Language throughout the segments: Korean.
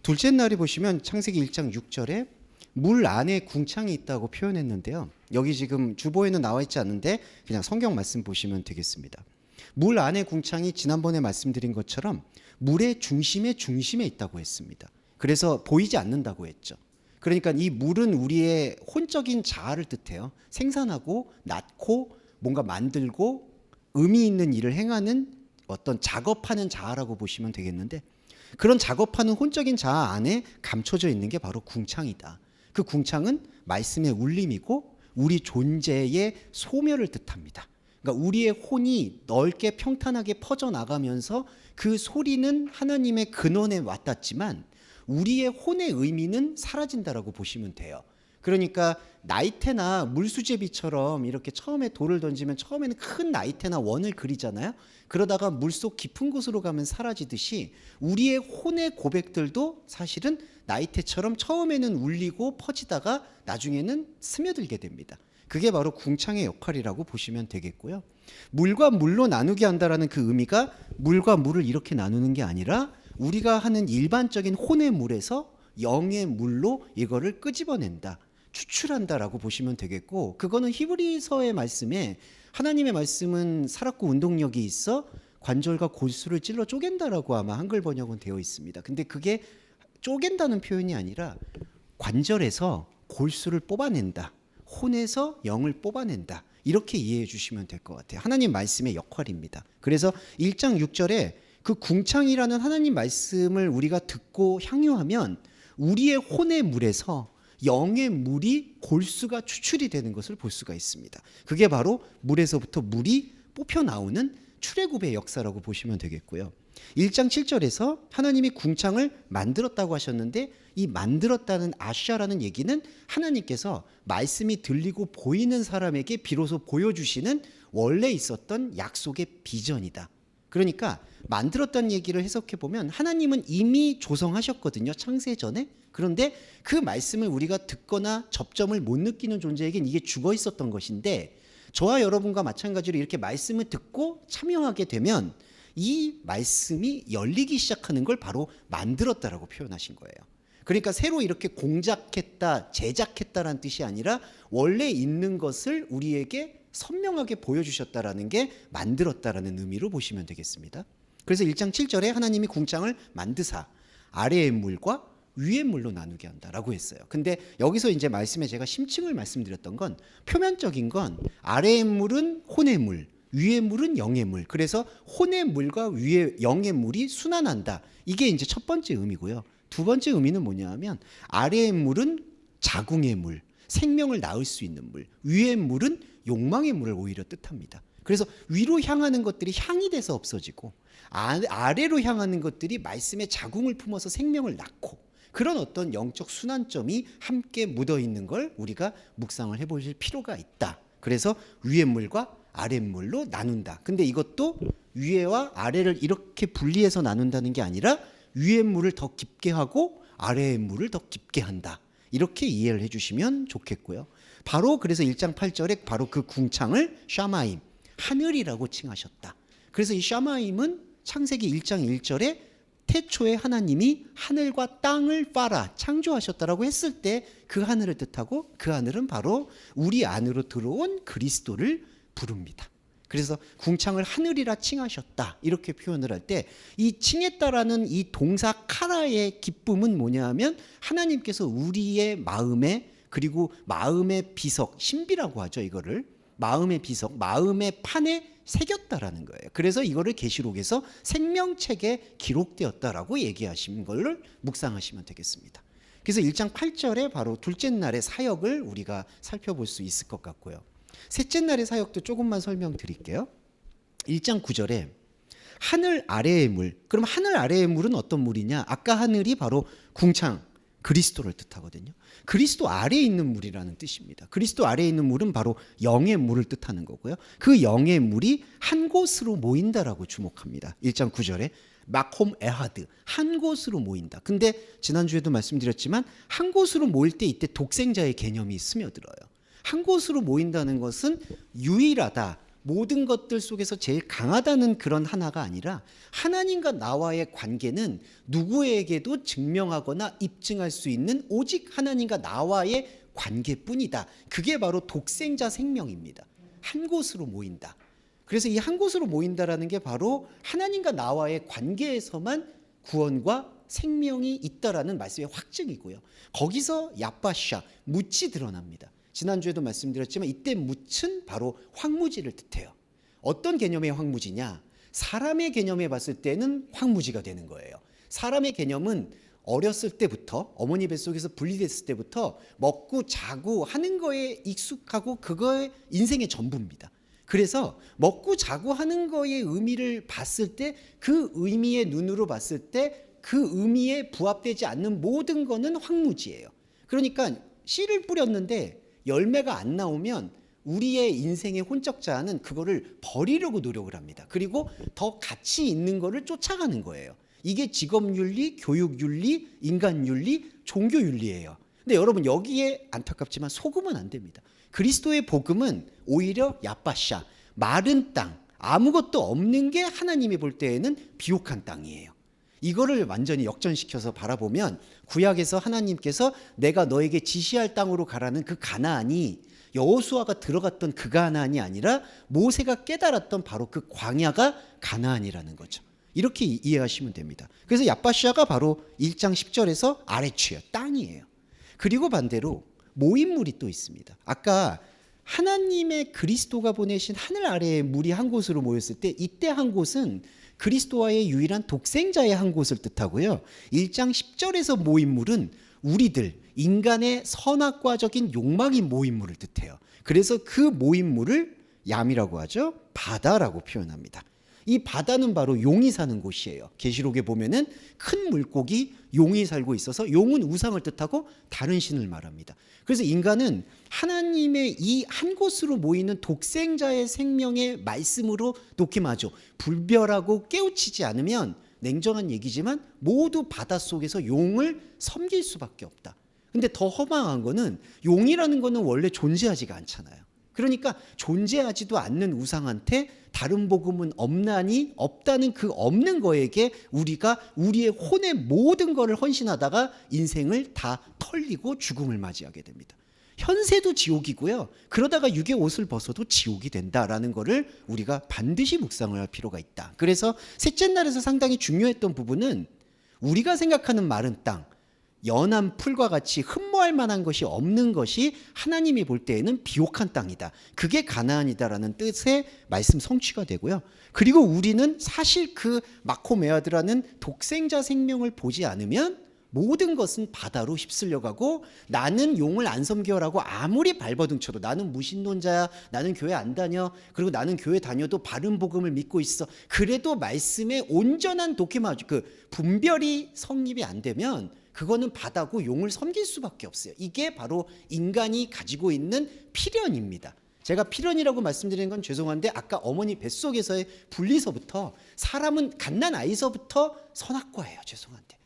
둘째 날에 보시면 창세기 1장 6절에 물 안에 궁창이 있다고 표현했는데요. 여기 지금 주보에는 나와 있지 않은데 그냥 성경 말씀 보시면 되겠습니다. 물 안에 궁창이 지난번에 말씀드린 것처럼 물의 중심에 있다고 했습니다. 그래서 보이지 않는다고 했죠. 그러니까 이 물은 우리의 혼적인 자아를 뜻해요. 생산하고 낳고 뭔가 만들고 의미 있는 일을 행하는 어떤 작업하는 자아라고 보시면 되겠는데, 그런 작업하는 혼적인 자아 안에 감춰져 있는 게 바로 궁창이다. 그 궁창은 말씀의 울림이고 우리 존재의 소멸을 뜻합니다. 그러니까 우리의 혼이 넓게 평탄하게 퍼져나가면서 그 소리는 하나님의 근원에 와닿지만 우리의 혼의 의미는 사라진다라고 보시면 돼요. 그러니까 나이테나 물수제비처럼 이렇게 처음에 돌을 던지면 처음에는 큰 나이테나 원을 그리잖아요. 그러다가 물속 깊은 곳으로 가면 사라지듯이 우리의 혼의 고백들도 사실은 나이테처럼 처음에는 울리고 퍼지다가 나중에는 스며들게 됩니다. 그게 바로 궁창의 역할이라고 보시면 되겠고요. 물과 물로 나누게 한다라는 그 의미가 물과 물을 이렇게 나누는 게 아니라 우리가 하는 일반적인 혼의 물에서 영의 물로 이거를 끄집어낸다, 추출한다라고 보시면 되겠고, 그거는 히브리서의 말씀에 하나님의 말씀은 살았고 운동력이 있어 관절과 골수를 찔러 쪼갠다라고 아마 한글 번역은 되어 있습니다. 근데 그게 쪼갠다는 표현이 아니라 관절에서 골수를 뽑아낸다, 혼에서 영을 뽑아낸다, 이렇게 이해해 주시면 될 것 같아요. 하나님 말씀의 역할입니다. 그래서 1장 6절에 그 궁창이라는 하나님 말씀을 우리가 듣고 향유하면 우리의 혼의 물에서 영의 물이 골수가 추출이 되는 것을 볼 수가 있습니다. 그게 바로 물에서부터 물이 뽑혀 나오는 출애굽의 역사라고 보시면 되겠고요. 1장 7절에서 하나님이 궁창을 만들었다고 하셨는데, 이 만들었다는 아샤라는 얘기는 하나님께서 말씀이 들리고 보이는 사람에게 비로소 보여주시는 원래 있었던 약속의 비전이다. 그러니까 만들었다는 얘기를 해석해 보면 하나님은 이미 조성하셨거든요, 창세 전에. 그런데 그 말씀을 우리가 듣거나 접점을 못 느끼는 존재에겐 이게 죽어 있었던 것인데, 저와 여러분과 마찬가지로 이렇게 말씀을 듣고 참여하게 되면 이 말씀이 열리기 시작하는 걸 바로 만들었다라고 표현하신 거예요. 그러니까 새로 이렇게 공작했다, 제작했다라는 뜻이 아니라 원래 있는 것을 우리에게 선명하게 보여주셨다라는 게 만들었다라는 의미로 보시면 되겠습니다. 그래서 1장 7절에 하나님이 궁창을 만드사 아래의 물과 위의 물로 나누게 한다라고 했어요. 근데 여기서 이제 말씀에 제가 심층을 말씀드렸던 건, 표면적인 건 아래의 물은 혼의 물, 위의 물은 영의 물. 그래서 혼의 물과 위의 영의 물이 순환한다. 이게 이제 첫 번째 의미고요. 두 번째 의미는 뭐냐 하면 아래의 물은 자궁의 물, 생명을 낳을 수 있는 물, 위의 물은 욕망의 물을 오히려 뜻합니다. 그래서 위로 향하는 것들이 향이 돼서 없어지고 아래로 향하는 것들이 말씀의 자궁을 품어서 생명을 낳고, 그런 어떤 영적 순환점이 함께 묻어 있는 걸 우리가 묵상을 해보실 필요가 있다. 그래서 위의 물과 아래 물로 나눈다. 근데 이것도 위에와 아래를 이렇게 분리해서 나눈다는 게 아니라 위의 물을 더 깊게 하고 아래의 물을 더 깊게 한다. 이렇게 이해를 해주시면 좋겠고요. 바로 그래서 1장 8절에 바로 그 궁창을 샤마임, 하늘이라고 칭하셨다. 그래서 이 샤마임은 창세기 1장 1절에 태초에 하나님이 하늘과 땅을 파라 창조하셨다라고 했을 때 그 하늘을 뜻하고, 그 하늘은 바로 우리 안으로 들어온 그리스도를 부릅니다. 그래서 궁창을 하늘이라 칭하셨다 이렇게 표현을 할 때, 이 칭했다라는 이 동사 카라의 기쁨은 뭐냐 하면 하나님께서 우리의 마음에, 그리고 마음의 비석, 신비라고 하죠, 이거를 마음의 비석, 마음의 판에 새겼다라는 거예요. 그래서 이거를 계시록에서 생명책에 기록되었다라고 얘기하신 걸로 묵상하시면 되겠습니다. 그래서 1장 8절에 바로 둘째 날의 사역을 우리가 살펴볼 수 있을 것 같고요. 셋째 날의 사역도 조금만 설명드릴게요. 1장 9절에 하늘 아래의 물, 그럼 하늘 아래의 물은 어떤 물이냐? 아까 하늘이 바로 궁창, 그리스도를 뜻하거든요. 그리스도 아래에 있는 물이라는 뜻입니다. 그리스도 아래에 있는 물은 바로 영의 물을 뜻하는 거고요. 그 영의 물이 한 곳으로 모인다라고 주목합니다. 1장 9절에 마콤 에하드, 한 곳으로 모인다. 근데 지난주에도 말씀드렸지만 한 곳으로 모일 때 이때 독생자의 개념이 스며들어요. 한 곳으로 모인다는 것은 유일하다, 모든 것들 속에서 제일 강하다는 그런 하나가 아니라 하나님과 나와의 관계는 누구에게도 증명하거나 입증할 수 있는 오직 하나님과 나와의 관계뿐이다. 그게 바로 독생자 생명입니다. 한 곳으로 모인다. 그래서 이 한 곳으로 모인다라는 게 바로 하나님과 나와의 관계에서만 구원과 생명이 있다라는 말씀의 확증이고요. 거기서 야빠샤, 묻이 드러납니다. 지난주에도 말씀드렸지만 이때 묻은 바로 황무지를 뜻해요. 어떤 개념의 황무지냐? 사람의 개념에 봤을 때는 황무지가 되는 거예요. 사람의 개념은 어렸을 때부터 어머니 뱃속에서 분리됐을 때부터 먹고 자고 하는 거에 익숙하고 그거의 인생의 전부입니다. 그래서 먹고 자고 하는 거의 의미를 봤을 때 그 의미의 눈으로 봤을 때 그 의미에 부합되지 않는 모든 거는 황무지예요. 그러니까 씨를 뿌렸는데 열매가 안 나오면 우리의 인생의 혼적자는 그거를 버리려고 노력을 합니다. 그리고 더 가치 있는 거를 쫓아가는 거예요. 이게 직업윤리, 교육윤리, 인간윤리, 종교윤리예요. 근데 여러분 여기에 안타깝지만 속으면 안 됩니다. 그리스도의 복음은 오히려 야빠샤, 마른 땅, 아무것도 없는 게 하나님이 볼 때에는 비옥한 땅이에요. 이거를 완전히 역전시켜서 바라보면 구약에서 하나님께서 내가 너에게 지시할 땅으로 가라는 그 가나안이 여호수아가 들어갔던 그 가나안이 아니라 모세가 깨달았던 바로 그 광야가 가나안이라는 거죠. 이렇게 이해하시면 됩니다. 그래서 야빠샤가 바로 1장 10절에서 아래추예요. 땅이에요. 그리고 반대로 모임물이 또 있습니다. 아까 하나님의 그리스도가 보내신 하늘 아래의 물이 한 곳으로 모였을 때 이때 한 곳은 그리스도와의 유일한 독생자의 한 곳을 뜻하고요. 1장 10절에서 모임물은 우리들 인간의 선악과적인 욕망이 모임물을 뜻해요. 그래서 그 모임물을 얌이라고 하죠. 바다라고 표현합니다. 이 바다는 바로 용이 사는 곳이에요. 계시록에 보면은 큰 물고기 용이 살고 있어서 용은 우상을 뜻하고 다른 신을 말합니다. 그래서 인간은 하나님의 이 한 곳으로 모이는 독생자의 생명의 말씀으로 독임하죠. 불별하고 깨우치지 않으면 냉정한 얘기지만 모두 바닷속에서 용을 섬길 수밖에 없다. 근데 더 허망한 거는 용이라는 거는 원래 존재하지가 않잖아요. 그러니까 존재하지도 않는 우상한테 다른 복음은 없나니 없다는 그 없는 거에게 우리가 우리의 혼의 모든 거를 헌신하다가 인생을 다 털리고 죽음을 맞이하게 됩니다. 현세도 지옥이고요. 그러다가 육의 옷을 벗어도 지옥이 된다라는 거를 우리가 반드시 묵상을 할 필요가 있다. 그래서 셋째 날에서 상당히 중요했던 부분은 우리가 생각하는 마른 땅, 연한 풀과 같이 흠모할 만한 것이 없는 것이 하나님이 볼 때에는 비옥한 땅이다. 그게 가나안이다라는 뜻의 말씀 성취가 되고요. 그리고 우리는 사실 그 마코메아드라는 독생자 생명을 보지 않으면 모든 것은 바다로 휩쓸려가고 나는 용을 안 섬겨라고 아무리 발버둥 쳐도 나는 무신론자야, 나는 교회 안 다녀, 그리고 나는 교회 다녀도 바른 복음을 믿고 있어. 그래도 말씀에 온전한 독해마 그 분별이 성립이 안 되면 그거는 바다고 용을 섬길 수밖에 없어요. 이게 바로 인간이 가지고 있는 필연입니다. 제가 필연이라고 말씀드리는 건 죄송한데 아까 어머니 뱃속에서의 분리서부터 사람은 갓난 아이서부터 선악과예요. 죄송한데.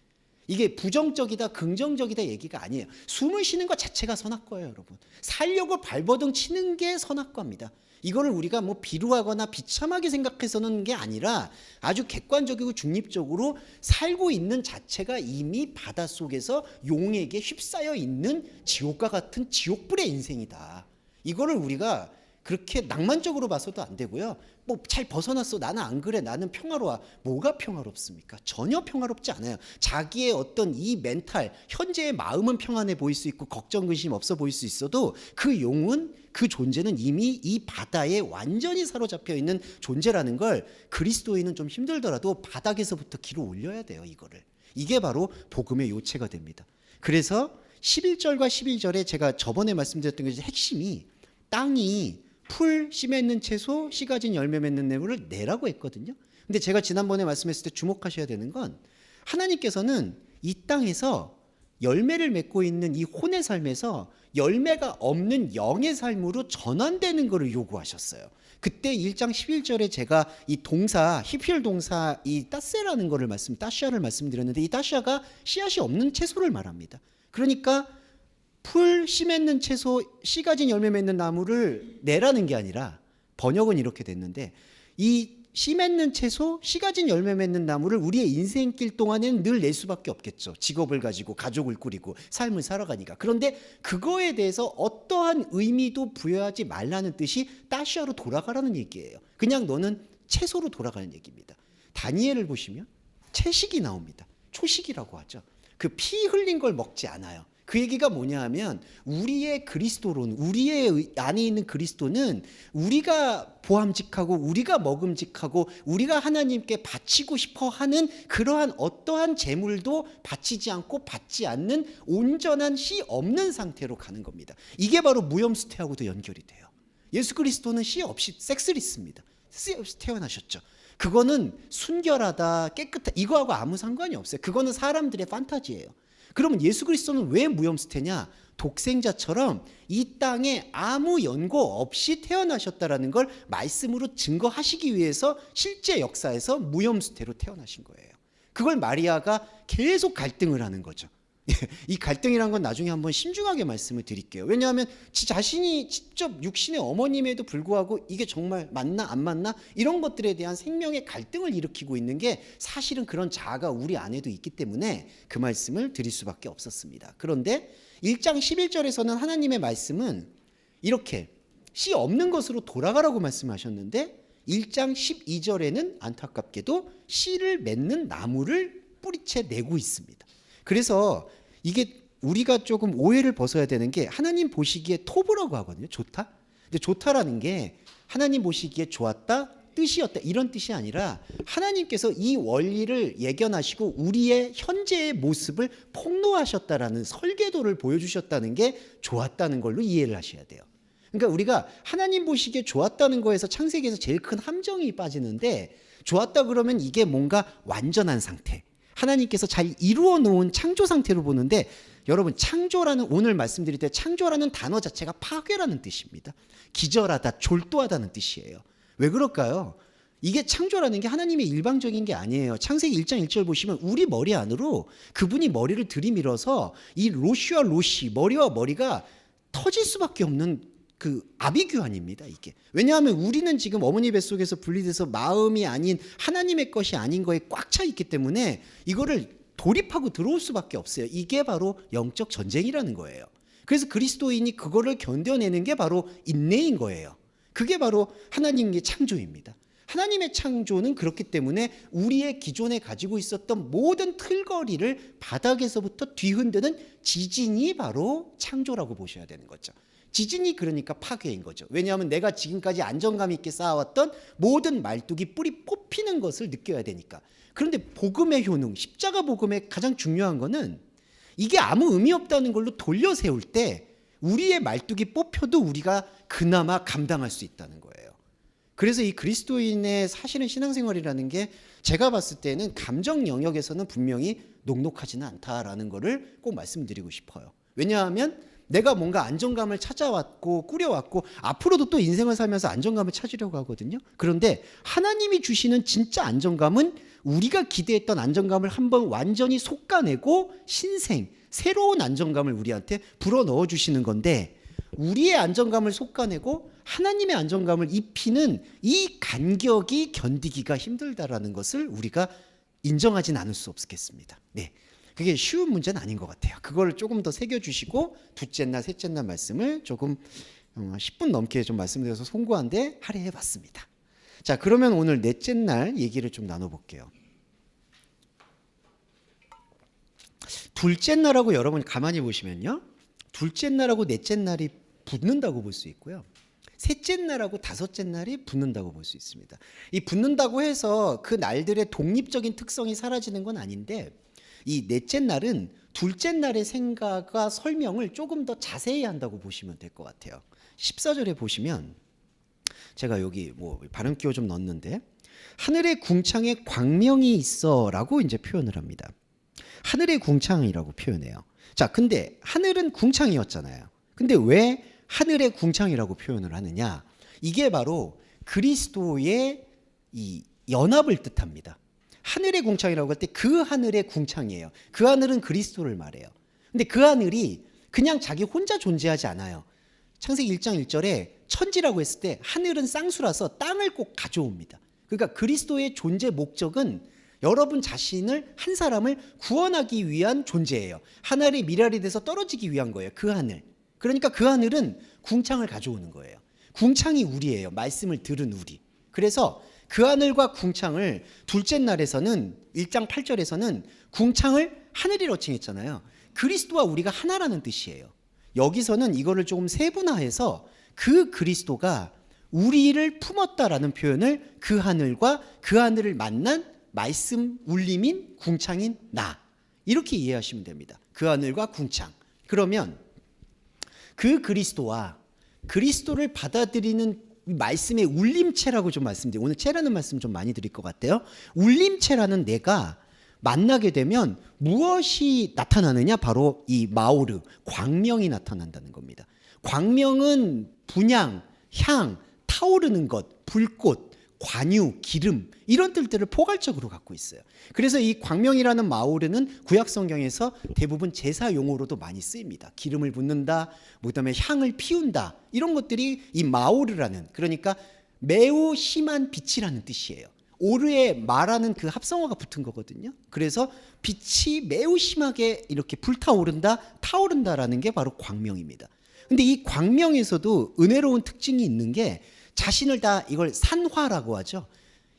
이게 부정적이다 긍정적이다 얘기가 아니에요. 숨을 쉬는 것 자체가 선악과예요. 여러분. 살려고 발버둥 치는 게 선악과입니다. 이거를 우리가 뭐 비루하거나 비참하게 생각해서는 게 아니라 아주 객관적이고 중립적으로 살고 있는 자체가 이미 바닷속에서 용에게 휩싸여 있는 지옥과 같은 지옥불의 인생이다. 이거를 우리가 그렇게 낭만적으로 봐서도 안 되고요. 뭐 잘 벗어났어. 나는 안 그래. 나는 평화로워. 뭐가 평화롭습니까? 전혀 평화롭지 않아요. 자기의 어떤 이 멘탈, 현재의 마음은 평안해 보일 수 있고 걱정 근심 없어 보일 수 있어도 그 용은 그 존재는 이미 이 바다에 완전히 사로잡혀 있는 존재라는 걸 그리스도인은 좀 힘들더라도 바닥에서부터 길어 올려야 돼요. 이거를. 이게 바로 복음의 요체가 됩니다. 그래서 11절과 12절에 제가 저번에 말씀드렸던 게 핵심이 땅이 풀, 씨 맺는 채소, 씨 가진 열매 맺는 나무를 내라고 했거든요. 근데 제가 지난번에 말씀했을 때 주목하셔야 되는 건 하나님께서는 이 땅에서 열매를 맺고 있는 이 혼의 삶에서 열매가 없는 영의 삶으로 전환되는 것을 요구하셨어요. 그때 1장 11절에 제가 이 동사, 히필 동사 이 따세라는 거를 따샤를 말씀드렸는데 이 따샤가 씨앗이 없는 채소를 말합니다. 그러니까 풀, 씨 맺는 채소, 씨 가진 열매 맺는 나무를 내라는 게 아니라 번역은 이렇게 됐는데 이 씨 맺는 채소, 씨 가진 열매 맺는 나무를 우리의 인생길 동안에는 늘 낼 수밖에 없겠죠. 직업을 가지고 가족을 꾸리고 삶을 살아가니까. 그런데 그거에 대해서 어떠한 의미도 부여하지 말라는 뜻이 다시아로 돌아가라는 얘기예요. 그냥 너는 채소로 돌아가는 얘기입니다. 다니엘을 보시면 채식이 나옵니다. 초식이라고 하죠. 그 피 흘린 걸 먹지 않아요. 그 얘기가 뭐냐 하면 우리의 그리스도로는, 우리의 안에 있는 그리스도는 우리가 보암직하고 우리가 먹음직하고 우리가 하나님께 바치고 싶어 하는 그러한 어떠한 재물도 바치지 않고 받지 않는 온전한 씨 없는 상태로 가는 겁니다. 이게 바로 무염수태하고도 연결이 돼요. 예수 그리스도는 씨 없이 섹스리스입니다. 씨 없이 태어나셨죠. 그거는 순결하다, 깨끗하다, 이거하고 아무 상관이 없어요. 그거는 사람들의 판타지예요. 그러면 예수 그리스도는 왜 무염수태냐? 독생자처럼 이 땅에 아무 연고 없이 태어나셨다라는 걸 말씀으로 증거하시기 위해서 실제 역사에서 무염수태로 태어나신 거예요. 그걸 마리아가 계속 갈등을 하는 거죠. 이 갈등이란 건 나중에 한번 신중하게 말씀을 드릴게요. 왜냐하면 자신이 직접 육신의 어머님에도 불구하고 이게 정말 맞나 안 맞나 이런 것들에 대한 생명의 갈등을 일으키고 있는 게 사실은 그런 자아가 우리 안에도 있기 때문에 그 말씀을 드릴 수밖에 없었습니다. 그런데 1장 11절에서는 하나님의 말씀은 이렇게 씨 없는 것으로 돌아가라고 말씀하셨는데 1장 12절에는 안타깝게도 씨를 맺는 나무를 뿌리채 내고 있습니다. 그래서 이게 우리가 조금 오해를 벗어야 되는 게 하나님 보시기에 토브라고 하거든요. 좋다. 근데 좋다라는 게 하나님 보시기에 좋았다, 뜻이었다 이런 뜻이 아니라 하나님께서 이 원리를 예견하시고 우리의 현재의 모습을 폭로하셨다라는 설계도를 보여주셨다는 게 좋았다는 걸로 이해를 하셔야 돼요. 그러니까 우리가 하나님 보시기에 좋았다는 거에서 창세기에서 제일 큰 함정이 빠지는데 좋았다 그러면 이게 뭔가 완전한 상태. 하나님께서 잘 이루어 놓은 창조 상태로 보는데 여러분 창조라는 오늘 말씀드릴 때 창조라는 단어 자체가 파괴라는 뜻입니다. 기절하다, 졸도하다는 뜻이에요. 왜 그럴까요? 이게 창조라는 게 하나님의 일방적인 게 아니에요. 창세기 1장 1절 보시면 우리 머리 안으로 그분이 머리를 들이밀어서 이 로시와 로시, 머리와 머리가 터질 수밖에 없는 그 아비규환입니다. 이게 왜냐하면 우리는 지금 어머니 뱃속에서 분리돼서 마음이 아닌 하나님의 것이 아닌 거에 꽉 차 있기 때문에 이거를 돌입하고 들어올 수밖에 없어요. 이게 바로 영적 전쟁이라는 거예요. 그래서 그리스도인이 그거를 견뎌내는 게 바로 인내인 거예요. 그게 바로 하나님의 창조입니다. 하나님의 창조는 그렇기 때문에 우리의 기존에 가지고 있었던 모든 틀거리를 바닥에서부터 뒤흔드는 지진이 바로 창조라고 보셔야 되는 거죠. 지진이 그러니까 파괴인 거죠. 왜냐하면 내가 지금까지 안정감 있게 쌓아왔던 모든 말뚝이 뿌리 뽑히는 것을 느껴야 되니까. 그런데 복음의 효능, 십자가 복음의 가장 중요한 거는 이게 아무 의미 없다는 걸로 돌려 세울 때 우리의 말뚝이 뽑혀도 우리가 그나마 감당할 수 있다는 거예요. 그래서 이 그리스도인의 사실은 신앙생활이라는 게 제가 봤을 때는 감정 영역에서는 분명히 녹록하지는 않다라는 거를 꼭 말씀드리고 싶어요. 왜냐하면 내가 뭔가 안정감을 찾아왔고 꾸려왔고 앞으로도 또 인생을 살면서 안정감을 찾으려고 하거든요. 그런데 하나님이 주시는 진짜 안정감은 우리가 기대했던 안정감을 한번 완전히 솎아내고 신생, 새로운 안정감을 우리한테 불어넣어 주시는 건데 우리의 안정감을 솎아내고 하나님의 안정감을 입히는 이 간격이 견디기가 힘들다라는 것을 우리가 인정하진 않을 수 없겠습니다. 네. 그게 쉬운 문제는 아닌 것 같아요. 그걸 조금 더 새겨주시고 둘째 날, 셋째 날 말씀을 조금 10분 넘게 좀 말씀드려서 송구한데 할애해봤습니다. 자, 그러면 오늘 넷째 날 얘기를 좀 나눠볼게요. 둘째 날하고 여러분 가만히 보시면요. 둘째 날하고 넷째 날이 붙는다고 볼 수 있고요. 셋째 날하고 다섯째 날이 붙는다고 볼 수 있습니다. 이 붙는다고 해서 그 날들의 독립적인 특성이 사라지는 건 아닌데 이 넷째 날은 둘째 날의 생각과 설명을 조금 더 자세히 한다고 보시면 될 것 같아요. 14절에 보시면 제가 여기 뭐 발음기호 좀 넣었는데 하늘의 궁창에 광명이 있어라고 이제 표현을 합니다. 하늘의 궁창이라고 표현해요. 자, 근데 하늘은 궁창이었잖아요. 근데 왜 하늘의 궁창이라고 표현을 하느냐? 이게 바로 그리스도의 이 연합을 뜻합니다. 하늘의 궁창이라고 할 때 그 하늘의 궁창이에요. 그 하늘은 그리스도를 말해요. 근데 그 하늘이 그냥 자기 혼자 존재하지 않아요. 창세기 1장 1절에 천지라고 했을 때 하늘은 쌍수라서 땅을 꼭 가져옵니다. 그러니까 그리스도의 존재 목적은 여러분 자신을, 한 사람을 구원하기 위한 존재예요. 하늘의 미랄이 돼서 떨어지기 위한 거예요. 그 하늘. 그러니까 그 하늘은 궁창을 가져오는 거예요. 궁창이 우리예요. 말씀을 들은 우리. 그래서 그 하늘과 궁창을 둘째 날에서는 1장 8절에서는 궁창을 하늘이라고 칭했잖아요. 그리스도와 우리가 하나라는 뜻이에요. 여기서는 이거를 조금 세분화해서 그 그리스도가 우리를 품었다라는 표현을 그 하늘과 그 하늘을 만난 말씀 울림인 궁창인 나, 이렇게 이해하시면 됩니다. 그 하늘과 궁창. 그러면 그 그리스도와 그리스도를 받아들이는 말씀의 울림체라고 좀 말씀드려요. 오늘 체라는 말씀 좀 많이 드릴 것 같아요. 울림체라는 내가 만나게 되면 무엇이 나타나느냐? 바로 이 마오르, 광명이 나타난다는 겁니다. 광명은 분향, 향, 타오르는 것, 불꽃, 관유, 기름, 이런 뜻들을 포괄적으로 갖고 있어요. 그래서 이 광명이라는 마오르는 구약 성경에서 대부분 제사 용어로도 많이 쓰입니다. 기름을 붓는다, 그다음에 향을 피운다, 이런 것들이 이 마오르라는, 그러니까 매우 심한 빛이라는 뜻이에요. 오르에 마라는 그 합성어가 붙은 거거든요. 그래서 빛이 매우 심하게 이렇게 불타오른다, 타오른다라는 게 바로 광명입니다. 근데 이 광명에서도 은혜로운 특징이 있는 게 자신을 다, 이걸 산화라고 하죠.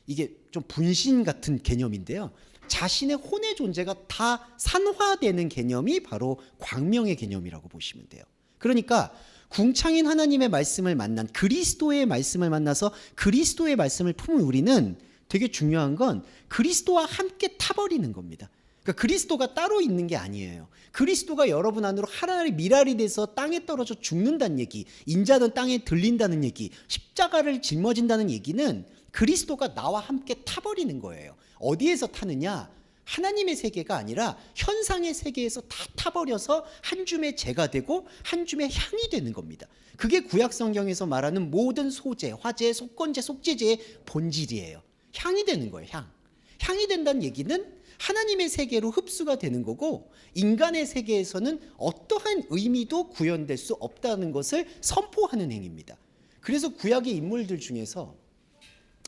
이게 좀 분신 같은 개념인데요. 자신의 혼의 존재가 다 산화되는 개념이 바로 광명의 개념이라고 보시면 돼요. 그러니까 궁창인 하나님의 말씀을 만난, 그리스도의 말씀을 만나서 그리스도의 말씀을 품은 우리는 되게 중요한 건 그리스도와 함께 타버리는 겁니다. 그러니까 그리스도가 따로 있는 게 아니에요. 그리스도가 여러분 안으로 하나의 미랄이 돼서 땅에 떨어져 죽는다는 얘기, 인자는 땅에 들린다는 얘기, 십자가를 짊어진다는 얘기는 그리스도가 나와 함께 타버리는 거예요. 어디에서 타느냐? 하나님의 세계가 아니라 현상의 세계에서 다 타버려서 한 줌의 재가 되고 한 줌의 향이 되는 겁니다. 그게 구약 성경에서 말하는 모든 소재, 화재, 속건제, 속죄제의 본질이에요. 향이 되는 거예요. 향이 된다는 얘기는 하나님의 세계로 흡수가 되는 거고, 인간의 세계에서는 어떠한 의미도 구현될 수 없다는 것을 선포하는 행위입니다. 그래서 구약의 인물들 중에서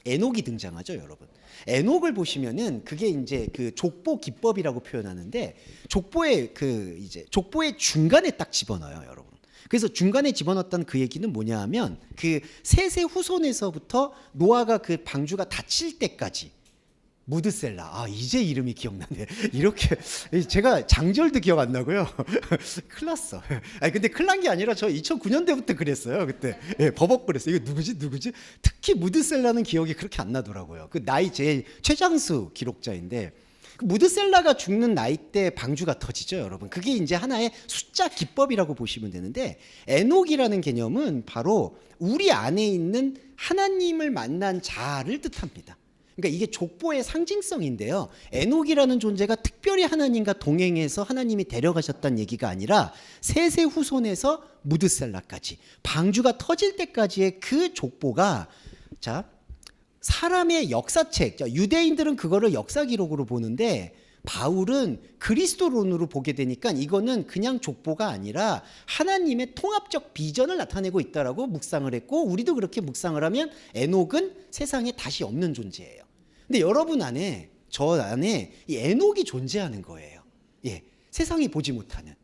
에녹이 등장하죠, 여러분. 에녹을 보시면은 그게 이제 그 족보 기법이라고 표현하는데, 족보의 중간에 딱 집어넣어요, 여러분. 그래서 중간에 집어넣었다는 그 얘기는 뭐냐 하면, 그 셋의 후손에서부터 노아가 그 방주가 닫힐 때까지, 무드셀라, 이제 이름이 기억나네. 이렇게 제가 장절도 기억 안 나고요. 큰일 났어. 근데 큰일 난 게 아니라 저 2009년대부터 그랬어요. 그때 버벅거렸어요. 이거 누구지? 특히 무드셀라는 기억이 그렇게 안 나더라고요. 그 나이 제일 최장수 기록자인데, 그 무드셀라가 죽는 나이 때 방주가 터지죠, 여러분. 그게 이제 하나의 숫자 기법이라고 보시면 되는데, 에녹이라는 개념은 바로 우리 안에 있는 하나님을 만난 자를 뜻합니다. 그러니까 이게 족보의 상징성인데요. 에녹이라는 존재가 특별히 하나님과 동행해서 하나님이 데려가셨다는 얘기가 아니라 셋의 후손에서 무드셀라까지, 방주가 터질 때까지의 그 족보가, 자, 사람의 역사책, 유대인들은 그거를 역사 기록으로 보는데 바울은 그리스도론으로 보게 되니까 이거는 그냥 족보가 아니라 하나님의 통합적 비전을 나타내고 있다라고 묵상을 했고, 우리도 그렇게 묵상을 하면 에녹은 세상에 다시 없는 존재예요. 근데 여러분 안에, 저 안에 이 에녹이 존재하는 거예요. 세상이 보지 못하는.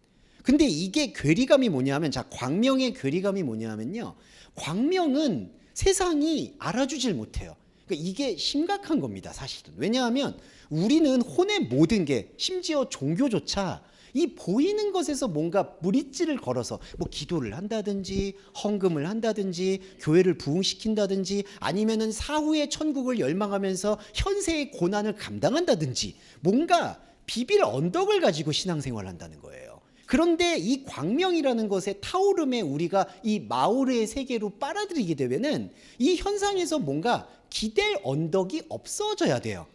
근데 이게 괴리감이 뭐냐면, 자, 광명의 괴리감이 뭐냐면요, 광명은 세상이 알아주질 못해요. 그러니까 이게 심각한 겁니다, 사실은. 왜냐하면 우리는 혼의 모든 게, 심지어 종교조차 이 보이는 것에서 뭔가 무리지를 걸어서 뭐 기도를 한다든지 헌금을 한다든지 교회를 부흥시킨다든지 아니면은 사후의 천국을 열망하면서 현세의 고난을 감당한다든지 뭔가 비빌 언덕을 가지고 신앙생활을 한다는 거예요. 그런데 이 광명이라는 것의 타오름에 우리가 이 마오르의 세계로 빨아들이게 되면은 이 현상에서 뭔가 기댈 언덕이 없어져야 돼요.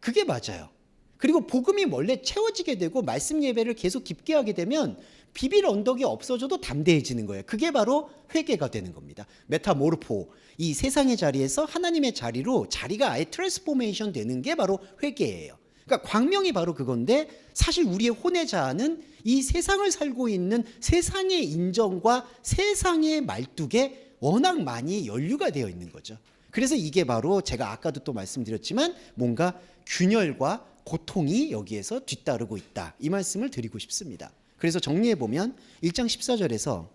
그게 맞아요. 그리고 복음이 원래 채워지게 되고 말씀 예배를 계속 깊게 하게 되면 비빌 언덕이 없어져도 담대해지는 거예요. 그게 바로 회개가 되는 겁니다. 메타모르포, 이 세상의 자리에서 하나님의 자리로 자리가 아예 트랜스포메이션 되는 게 바로 회개예요. 그러니까 광명이 바로 그건데, 사실 우리의 혼의 자아는 이 세상을 살고 있는 세상의 인정과 세상의 말뚝에 워낙 많이 연루가 되어 있는 거죠. 그래서 이게 바로 제가 아까도 또 말씀드렸지만 뭔가 균열과 고통이 여기에서 뒤따르고 있다. 이 말씀을 드리고 싶습니다. 그래서 정리해 보면 1장 14절에서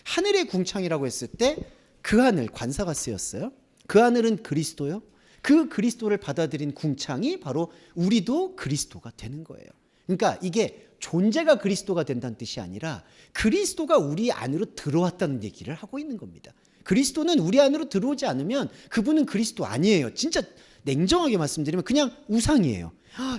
하늘의 궁창이라고 했을 때 그 하늘, 관사가 쓰였어요. 그 하늘은 그리스도요. 그 그리스도를 받아들인 궁창이 바로 우리도 그리스도가 되는 거예요. 그러니까 이게 존재가 그리스도가 된다는 뜻이 아니라 그리스도가 우리 안으로 들어왔다는 얘기를 하고 있는 겁니다. 그리스도는 우리 안으로 들어오지 않으면 그분은 그리스도 아니에요. 진짜 냉정하게 말씀드리면 그냥 우상이에요.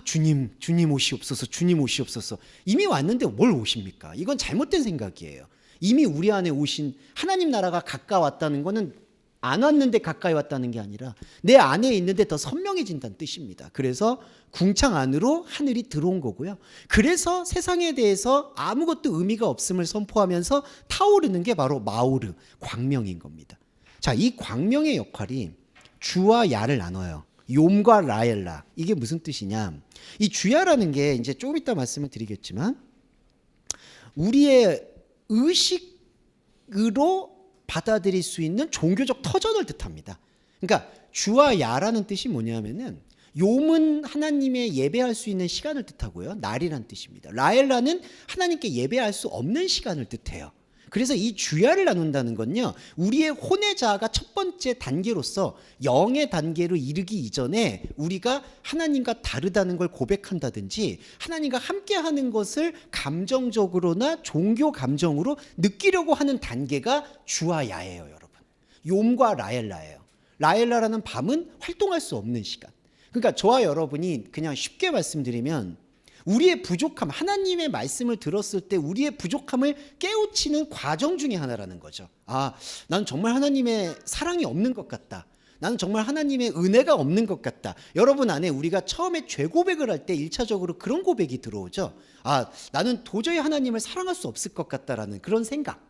주님 오시옵소서, 주님 오시옵소서. 이미 왔는데 뭘 오십니까? 이건 잘못된 생각이에요. 이미 우리 안에 오신 하나님 나라가 가까웠다는 거는 안 왔는데 가까이 왔다는 게 아니라 내 안에 있는데 더 선명해진다는 뜻입니다. 그래서 궁창 안으로 하늘이 들어온 거고요. 그래서 세상에 대해서 아무것도 의미가 없음을 선포하면서 타오르는 게 바로 마오르, 광명인 겁니다. 자, 이 광명의 역할이 주와 야를 나눠요. 욤과 라엘라. 이게 무슨 뜻이냐? 이 주야라는 게 이제 조금 이따 말씀을 드리겠지만 우리의 의식으로 받아들일 수 있는 종교적 터전을 뜻합니다. 그러니까 주와 야라는 뜻이 뭐냐면은 욤은 하나님의 예배할 수 있는 시간을 뜻하고요. 날이란 뜻입니다. 라엘라는 하나님께 예배할 수 없는 시간을 뜻해요. 그래서 이 주야를 나눈다는 건요, 우리의 혼의 자아가 첫 번째 단계로서 영의 단계로 이르기 이전에 우리가 하나님과 다르다는 걸 고백한다든지 하나님과 함께하는 것을 감정적으로나 종교 감정으로 느끼려고 하는 단계가 주와 야예요, 여러분. 욤과 라엘라예요. 라엘라라는 밤은 활동할 수 없는 시간. 그러니까 저와 여러분이 그냥 쉽게 말씀드리면 우리의 부족함, 하나님의 말씀을 들었을 때 우리의 부족함을 깨우치는 과정 중에 하나라는 거죠. 나는 정말 하나님의 사랑이 없는 것 같다. 나는 정말 하나님의 은혜가 없는 것 같다. 여러분 안에 우리가 처음에 죄 고백을 할 때 1차적으로 그런 고백이 들어오죠. 나는 도저히 하나님을 사랑할 수 없을 것 같다라는 그런 생각.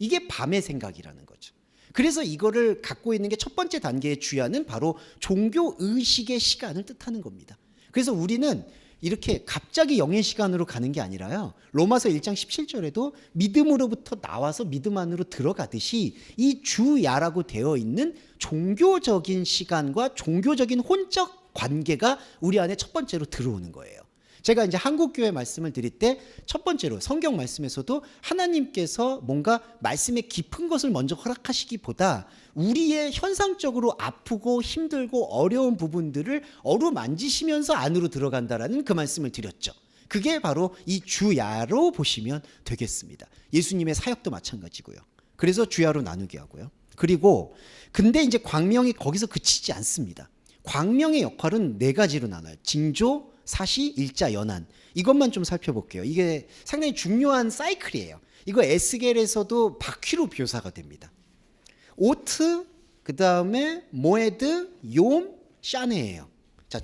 이게 밤의 생각이라는 거죠. 그래서 이거를 갖고 있는 게 첫 번째 단계의 주야는 바로 종교 의식의 시간을 뜻하는 겁니다. 그래서 우리는 이렇게 갑자기 영의 시간으로 가는 게 아니라요. 로마서 1장 17절에도 믿음으로부터 나와서 믿음 안으로 들어가듯이 이 주야라고 되어 있는 종교적인 시간과 종교적인 혼적 관계가 우리 안에 첫 번째로 들어오는 거예요. 제가 이제 한국교회 말씀을 드릴 때 첫 번째로 성경 말씀에서도 하나님께서 뭔가 말씀의 깊은 것을 먼저 허락하시기보다 우리의 현상적으로 아프고 힘들고 어려운 부분들을 어루만지시면서 안으로 들어간다라는 그 말씀을 드렸죠. 그게 바로 이 주야로 보시면 되겠습니다. 예수님의 사역도 마찬가지고요. 그래서 주야로 나누게 하고요. 그리고 근데 이제 광명이 거기서 그치지 않습니다. 광명의 역할은 네 가지로 나눠요. 징조, 사시, 일자, 연한. 이것만 좀 살펴볼게요. 이게 상당히 중요한 사이클이에요. 이거 에스겔에서도 바퀴로 묘사가 됩니다. 오트, 그 다음에 모에드, 욤, 샤네예요. 자,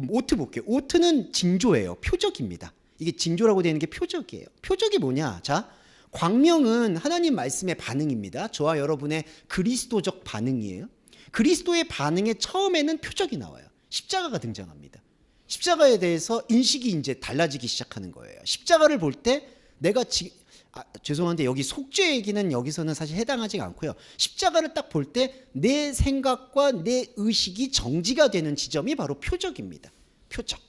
오트 볼게요. 오트는 징조예요. 표적입니다. 이게 징조라고 되어 있는 게 표적이에요. 표적이 뭐냐? 자, 광명은 하나님 말씀의 반응입니다. 저와 여러분의 그리스도적 반응이에요. 그리스도의 반응에 처음에는 표적이 나와요. 십자가가 등장합니다. 십자가에 대해서 인식이 이제 달라지기 시작하는 거예요. 십자가를 볼 때 내가 죄송한데 여기 속죄 얘기는 여기서는 사실 해당하지 않고요. 십자가를 딱 볼 때 내 생각과 내 의식이 정지가 되는 지점이 바로 표적입니다. 표적.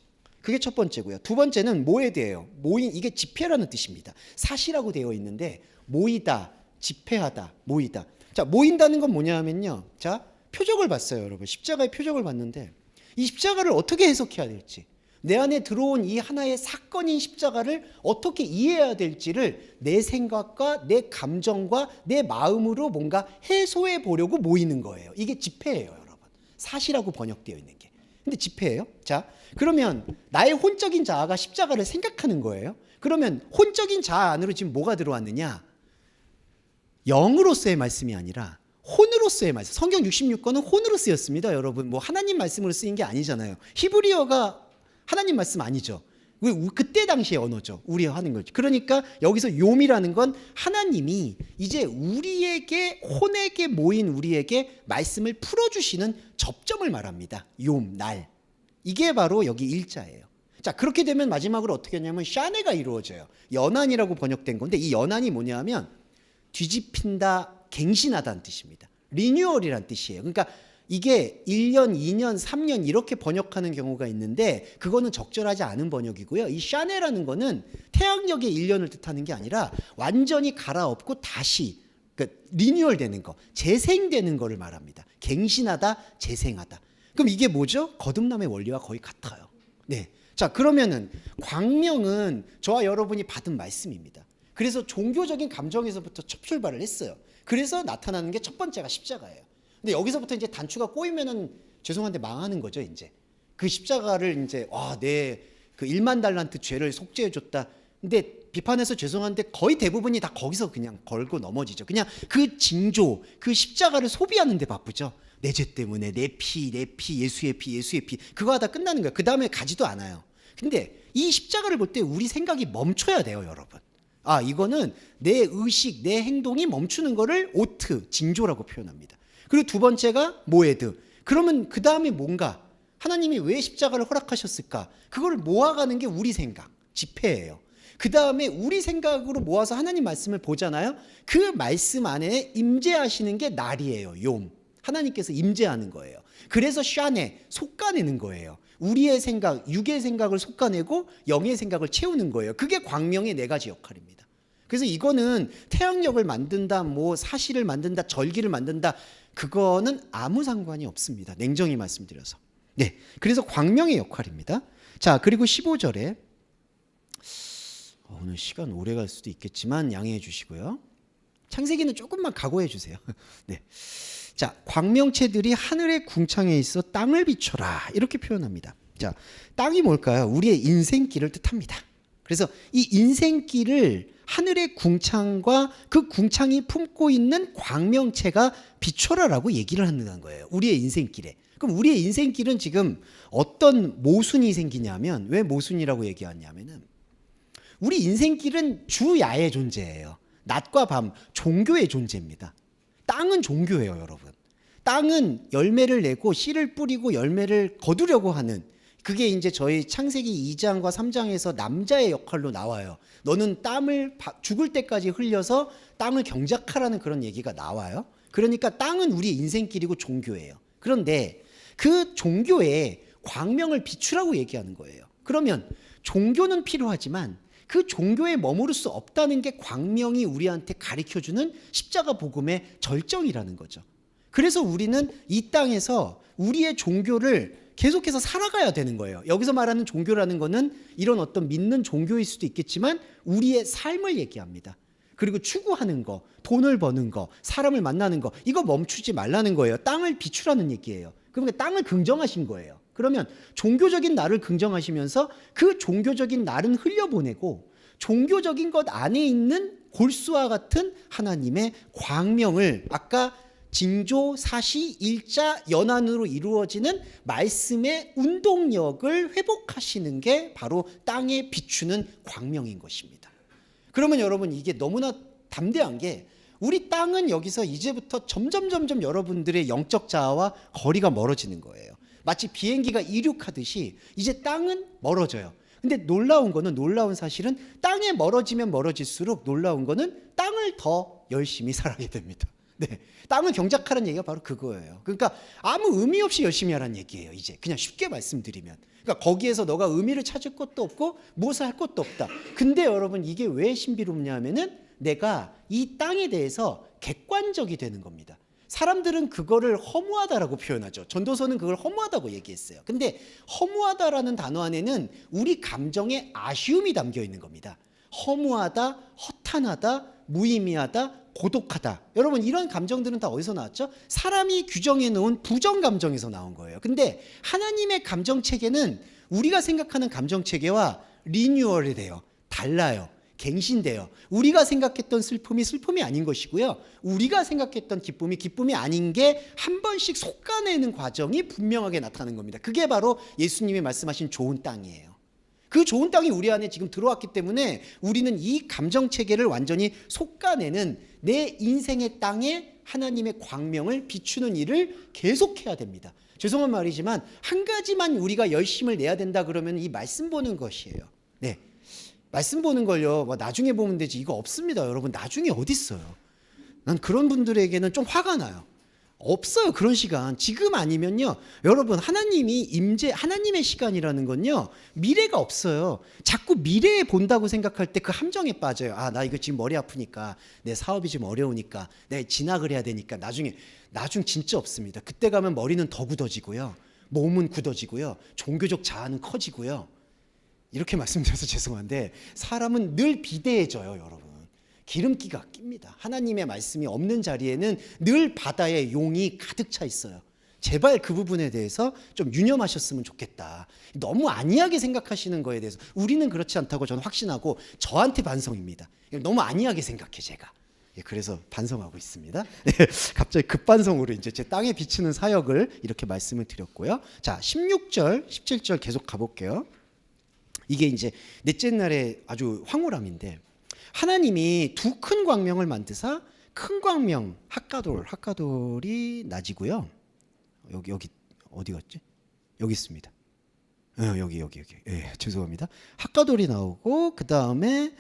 그게 첫 번째고요. 두 번째는 모에드예요. 모인, 이게 집회라는 뜻입니다. 사시라고 되어 있는데 모이다, 집회하다, 모이다. 자, 모인다는 건 뭐냐 하면요. 자, 표적을 봤어요, 여러분. 십자가의 표적을 봤는데 이 십자가를 어떻게 해석해야 될지, 내 안에 들어온 이 하나의 사건인 십자가를 어떻게 이해해야 될지를 내 생각과 내 감정과 내 마음으로 뭔가 해소해 보려고 모이는 거예요. 이게 집회예요, 여러분. 사시라고 번역되어 있는 게. 근데 집회예요. 자, 그러면 나의 혼적인 자아가 십자가를 생각하는 거예요. 그러면 혼적인 자아 안으로 지금 뭐가 들어왔느냐? 영으로서의 말씀이 아니라 혼으로서의 말씀. 성경 66권은 혼으로 쓰였습니다, 여러분. 뭐 하나님 말씀으로 쓰인 게 아니잖아요. 히브리어가 하나님 말씀 아니죠. 그때 당시의 언어죠. 우리 하는 거죠. 그러니까 여기서 욤이라는 건 하나님이 이제 우리에게, 혼에게 모인 우리에게 말씀을 풀어주시는 접점을 말합니다. 욤, 날. 이게 바로 여기 일자예요. 자, 그렇게 되면 마지막으로 어떻게 하냐면 샤네가 이루어져요. 연한이라고 번역된 건데 이 연한이 뭐냐 하면 뒤집힌다, 갱신하다는 뜻입니다. 리뉴얼이란 뜻이에요. 그러니까 이게 1년, 2년, 3년 이렇게 번역하는 경우가 있는데 그거는 적절하지 않은 번역이고요. 이 샤네라는 거는 태양력의 1년을 뜻하는 게 아니라 완전히 갈아엎고 다시 그러니까 리뉴얼 되는 거, 재생되는 거를 말합니다. 갱신하다, 재생하다. 그럼 이게 뭐죠? 거듭남의 원리와 거의 같아요. 네. 자, 그러면은 광명은 저와 여러분이 받은 말씀입니다. 그래서 종교적인 감정에서부터 첫 출발을 했어요. 그래서 나타나는 게 첫 번째가 십자가예요. 근데 여기서부터 이제 단추가 꼬이면은 죄송한데 망하는 거죠, 이제. 그 십자가를 이제 내 그 1만 달란트 죄를 속죄해 줬다. 근데 비판해서 죄송한데 거의 대부분이 다 거기서 그냥 걸고 넘어지죠. 그냥 그 징조, 그 십자가를 소비하는 데 바쁘죠. 내 죄 때문에 내 피, 예수의 피, 예수의 피. 그거 하다 끝나는 거예요. 그 다음에 가지도 않아요. 근데 이 십자가를 볼 때 우리 생각이 멈춰야 돼요, 여러분. 이거는 내 의식, 내 행동이 멈추는 거를 오트, 징조라고 표현합니다. 그리고 두 번째가 모에드. 그러면 그 다음에 뭔가 하나님이 왜 십자가를 허락하셨을까? 그걸 모아가는 게 우리 생각, 지폐예요. 그 다음에 우리 생각으로 모아서 하나님 말씀을 보잖아요. 그 말씀 안에 임재하시는 게 날이에요. 욤. 하나님께서 임재하는 거예요. 그래서 샤네, 솎아내는 거예요. 우리의 생각, 육의 생각을 솎아내고 영의 생각을 채우는 거예요. 그게 광명의 네 가지 역할입니다. 그래서 이거는 태양력을 만든다, 뭐 사실을 만든다, 절기를 만든다, 그거는 아무 상관이 없습니다. 냉정히 말씀드려서. 네, 그래서 광명의 역할입니다. 자, 그리고 15절에 오늘 시간 오래 갈 수도 있겠지만 양해해 주시고요. 창세기는 조금만 각오해 주세요. 네. 자, 광명체들이 하늘의 궁창에 있어 땅을 비춰라 이렇게 표현합니다. 자, 땅이 뭘까요? 우리의 인생길을 뜻합니다. 그래서 이 인생길을 하늘의 궁창과 그 궁창이 품고 있는 광명체가 비춰라라고 얘기를 하는 거예요. 우리의 인생길에. 그럼 우리의 인생길은 지금 어떤 모순이 생기냐면, 왜 모순이라고 얘기하냐면은 우리 인생길은 주야의 존재예요. 낮과 밤, 종교의 존재입니다. 땅은 종교예요, 여러분. 땅은 열매를 내고 씨를 뿌리고 열매를 거두려고 하는, 그게 이제 저희 창세기 2장과 3장에서 남자의 역할로 나와요. 너는 땀을 죽을 때까지 흘려서 땅을 경작하라는 그런 얘기가 나와요. 그러니까 땅은 우리 인생길이고 종교예요. 그런데 그 종교에 광명을 비추라고 얘기하는 거예요. 그러면 종교는 필요하지만 그 종교에 머무를 수 없다는 게 광명이 우리한테 가르쳐주는 십자가 복음의 절정이라는 거죠. 그래서 우리는 이 땅에서 우리의 종교를 계속해서 살아가야 되는 거예요. 여기서 말하는 종교라는 거는 이런 어떤 믿는 종교일 수도 있겠지만 우리의 삶을 얘기합니다. 그리고 추구하는 거, 돈을 버는 거, 사람을 만나는 거, 이거 멈추지 말라는 거예요. 땅을 비추라는 얘기예요. 그러니까 땅을 긍정하신 거예요. 그러면 종교적인 나를 긍정하시면서 그 종교적인 날은 흘려보내고 종교적인 것 안에 있는 골수와 같은 하나님의 광명을 아까 징조, 사시, 일자, 연한으로 이루어지는 말씀의 운동력을 회복하시는 게 바로 땅에 비추는 광명인 것입니다. 그러면 여러분 이게 너무나 담대한 게 우리 땅은 여기서 이제부터 점점 여러분들의 영적 자아와 거리가 멀어지는 거예요. 마치 비행기가 이륙하듯이 이제 땅은 멀어져요. 근데 놀라운 사실은 땅에 멀어지면 멀어질수록 놀라운 거는 땅을 더 열심히 살아야 됩니다. 네, 땅을 경작하라는 얘기가 바로 그거예요. 그러니까 아무 의미 없이 열심히 하라는 얘기예요. 이제 그냥 쉽게 말씀드리면, 그러니까 거기에서 너가 의미를 찾을 것도 없고 무엇을 할 것도 없다. 근데 여러분 이게 왜 신비롭냐면은 내가 이 땅에 대해서 객관적이 되는 겁니다. 사람들은 그거를 허무하다라고 표현하죠. 전도서는 그걸 허무하다고 얘기했어요. 근데 허무하다라는 단어 안에는 우리 감정의 아쉬움이 담겨 있는 겁니다. 허무하다, 허탄하다, 무의미하다, 고독하다. 여러분 이런 감정들은 다 어디서 나왔죠? 사람이 규정해 놓은 부정 감정에서 나온 거예요. 근데 하나님의 감정 체계는 우리가 생각하는 감정 체계와 리뉴얼이 돼요. 달라요. 갱신돼요. 우리가 생각했던 슬픔이 아닌 것이고요. 우리가 생각했던 기쁨이 아닌 게 한 번씩 솎아내는 과정이 분명하게 나타나는 겁니다. 그게 바로 예수님이 말씀하신 좋은 땅이에요. 그 좋은 땅이 우리 안에 지금 들어왔기 때문에 우리는 이 감정 체계를 완전히 솎아내는 내 인생의 땅에 하나님의 광명을 비추는 일을 계속해야 됩니다. 죄송한 말이지만 한 가지만 우리가 열심을 내야 된다 그러면 이 말씀 보는 것이에요. 네, 말씀 보는 걸요 뭐 나중에 보면 되지 이거 없습니다. 여러분 나중에 어디 있어요. 난 그런 분들에게는 좀 화가 나요. 없어요, 그런 시간. 지금 아니면요, 여러분, 하나님의 시간이라는 건요, 미래가 없어요. 자꾸 미래에 본다고 생각할 때 그 함정에 빠져요. 아, 나 이거 지금 머리 아프니까, 내 사업이 좀 어려우니까, 내가 진학을 해야 되니까, 나중 진짜 없습니다. 그때 가면 머리는 더 굳어지고요, 몸은 굳어지고요, 종교적 자아는 커지고요. 이렇게 말씀드려서 죄송한데, 사람은 늘 비대해져요, 여러분. 기름기가 낍니다. 하나님의 말씀이 없는 자리에는 늘 바다에 용이 가득 차 있어요. 제발 그 부분에 대해서 좀 유념하셨으면 좋겠다. 너무 안이하게 생각하시는 거에 대해서 우리는 그렇지 않다고 저는 확신하고, 저한테 반성입니다. 너무 안이하게 생각해 제가. 그래서 반성하고 있습니다. 갑자기 급반성으로 이제 제 땅에 비치는 사역을 이렇게 말씀을 드렸고요. 자, 16절, 17절 계속 가볼게요. 이게 이제 넷째 날의 아주 황홀함인데, 하나님이 두 큰 광명을 만드사, 큰 광명 핫가돌이 낮이고요. 여기 어디 갔지? 여기 있습니다. 여기. 죄송합니다. 핫가돌이 나오고, 그 다음에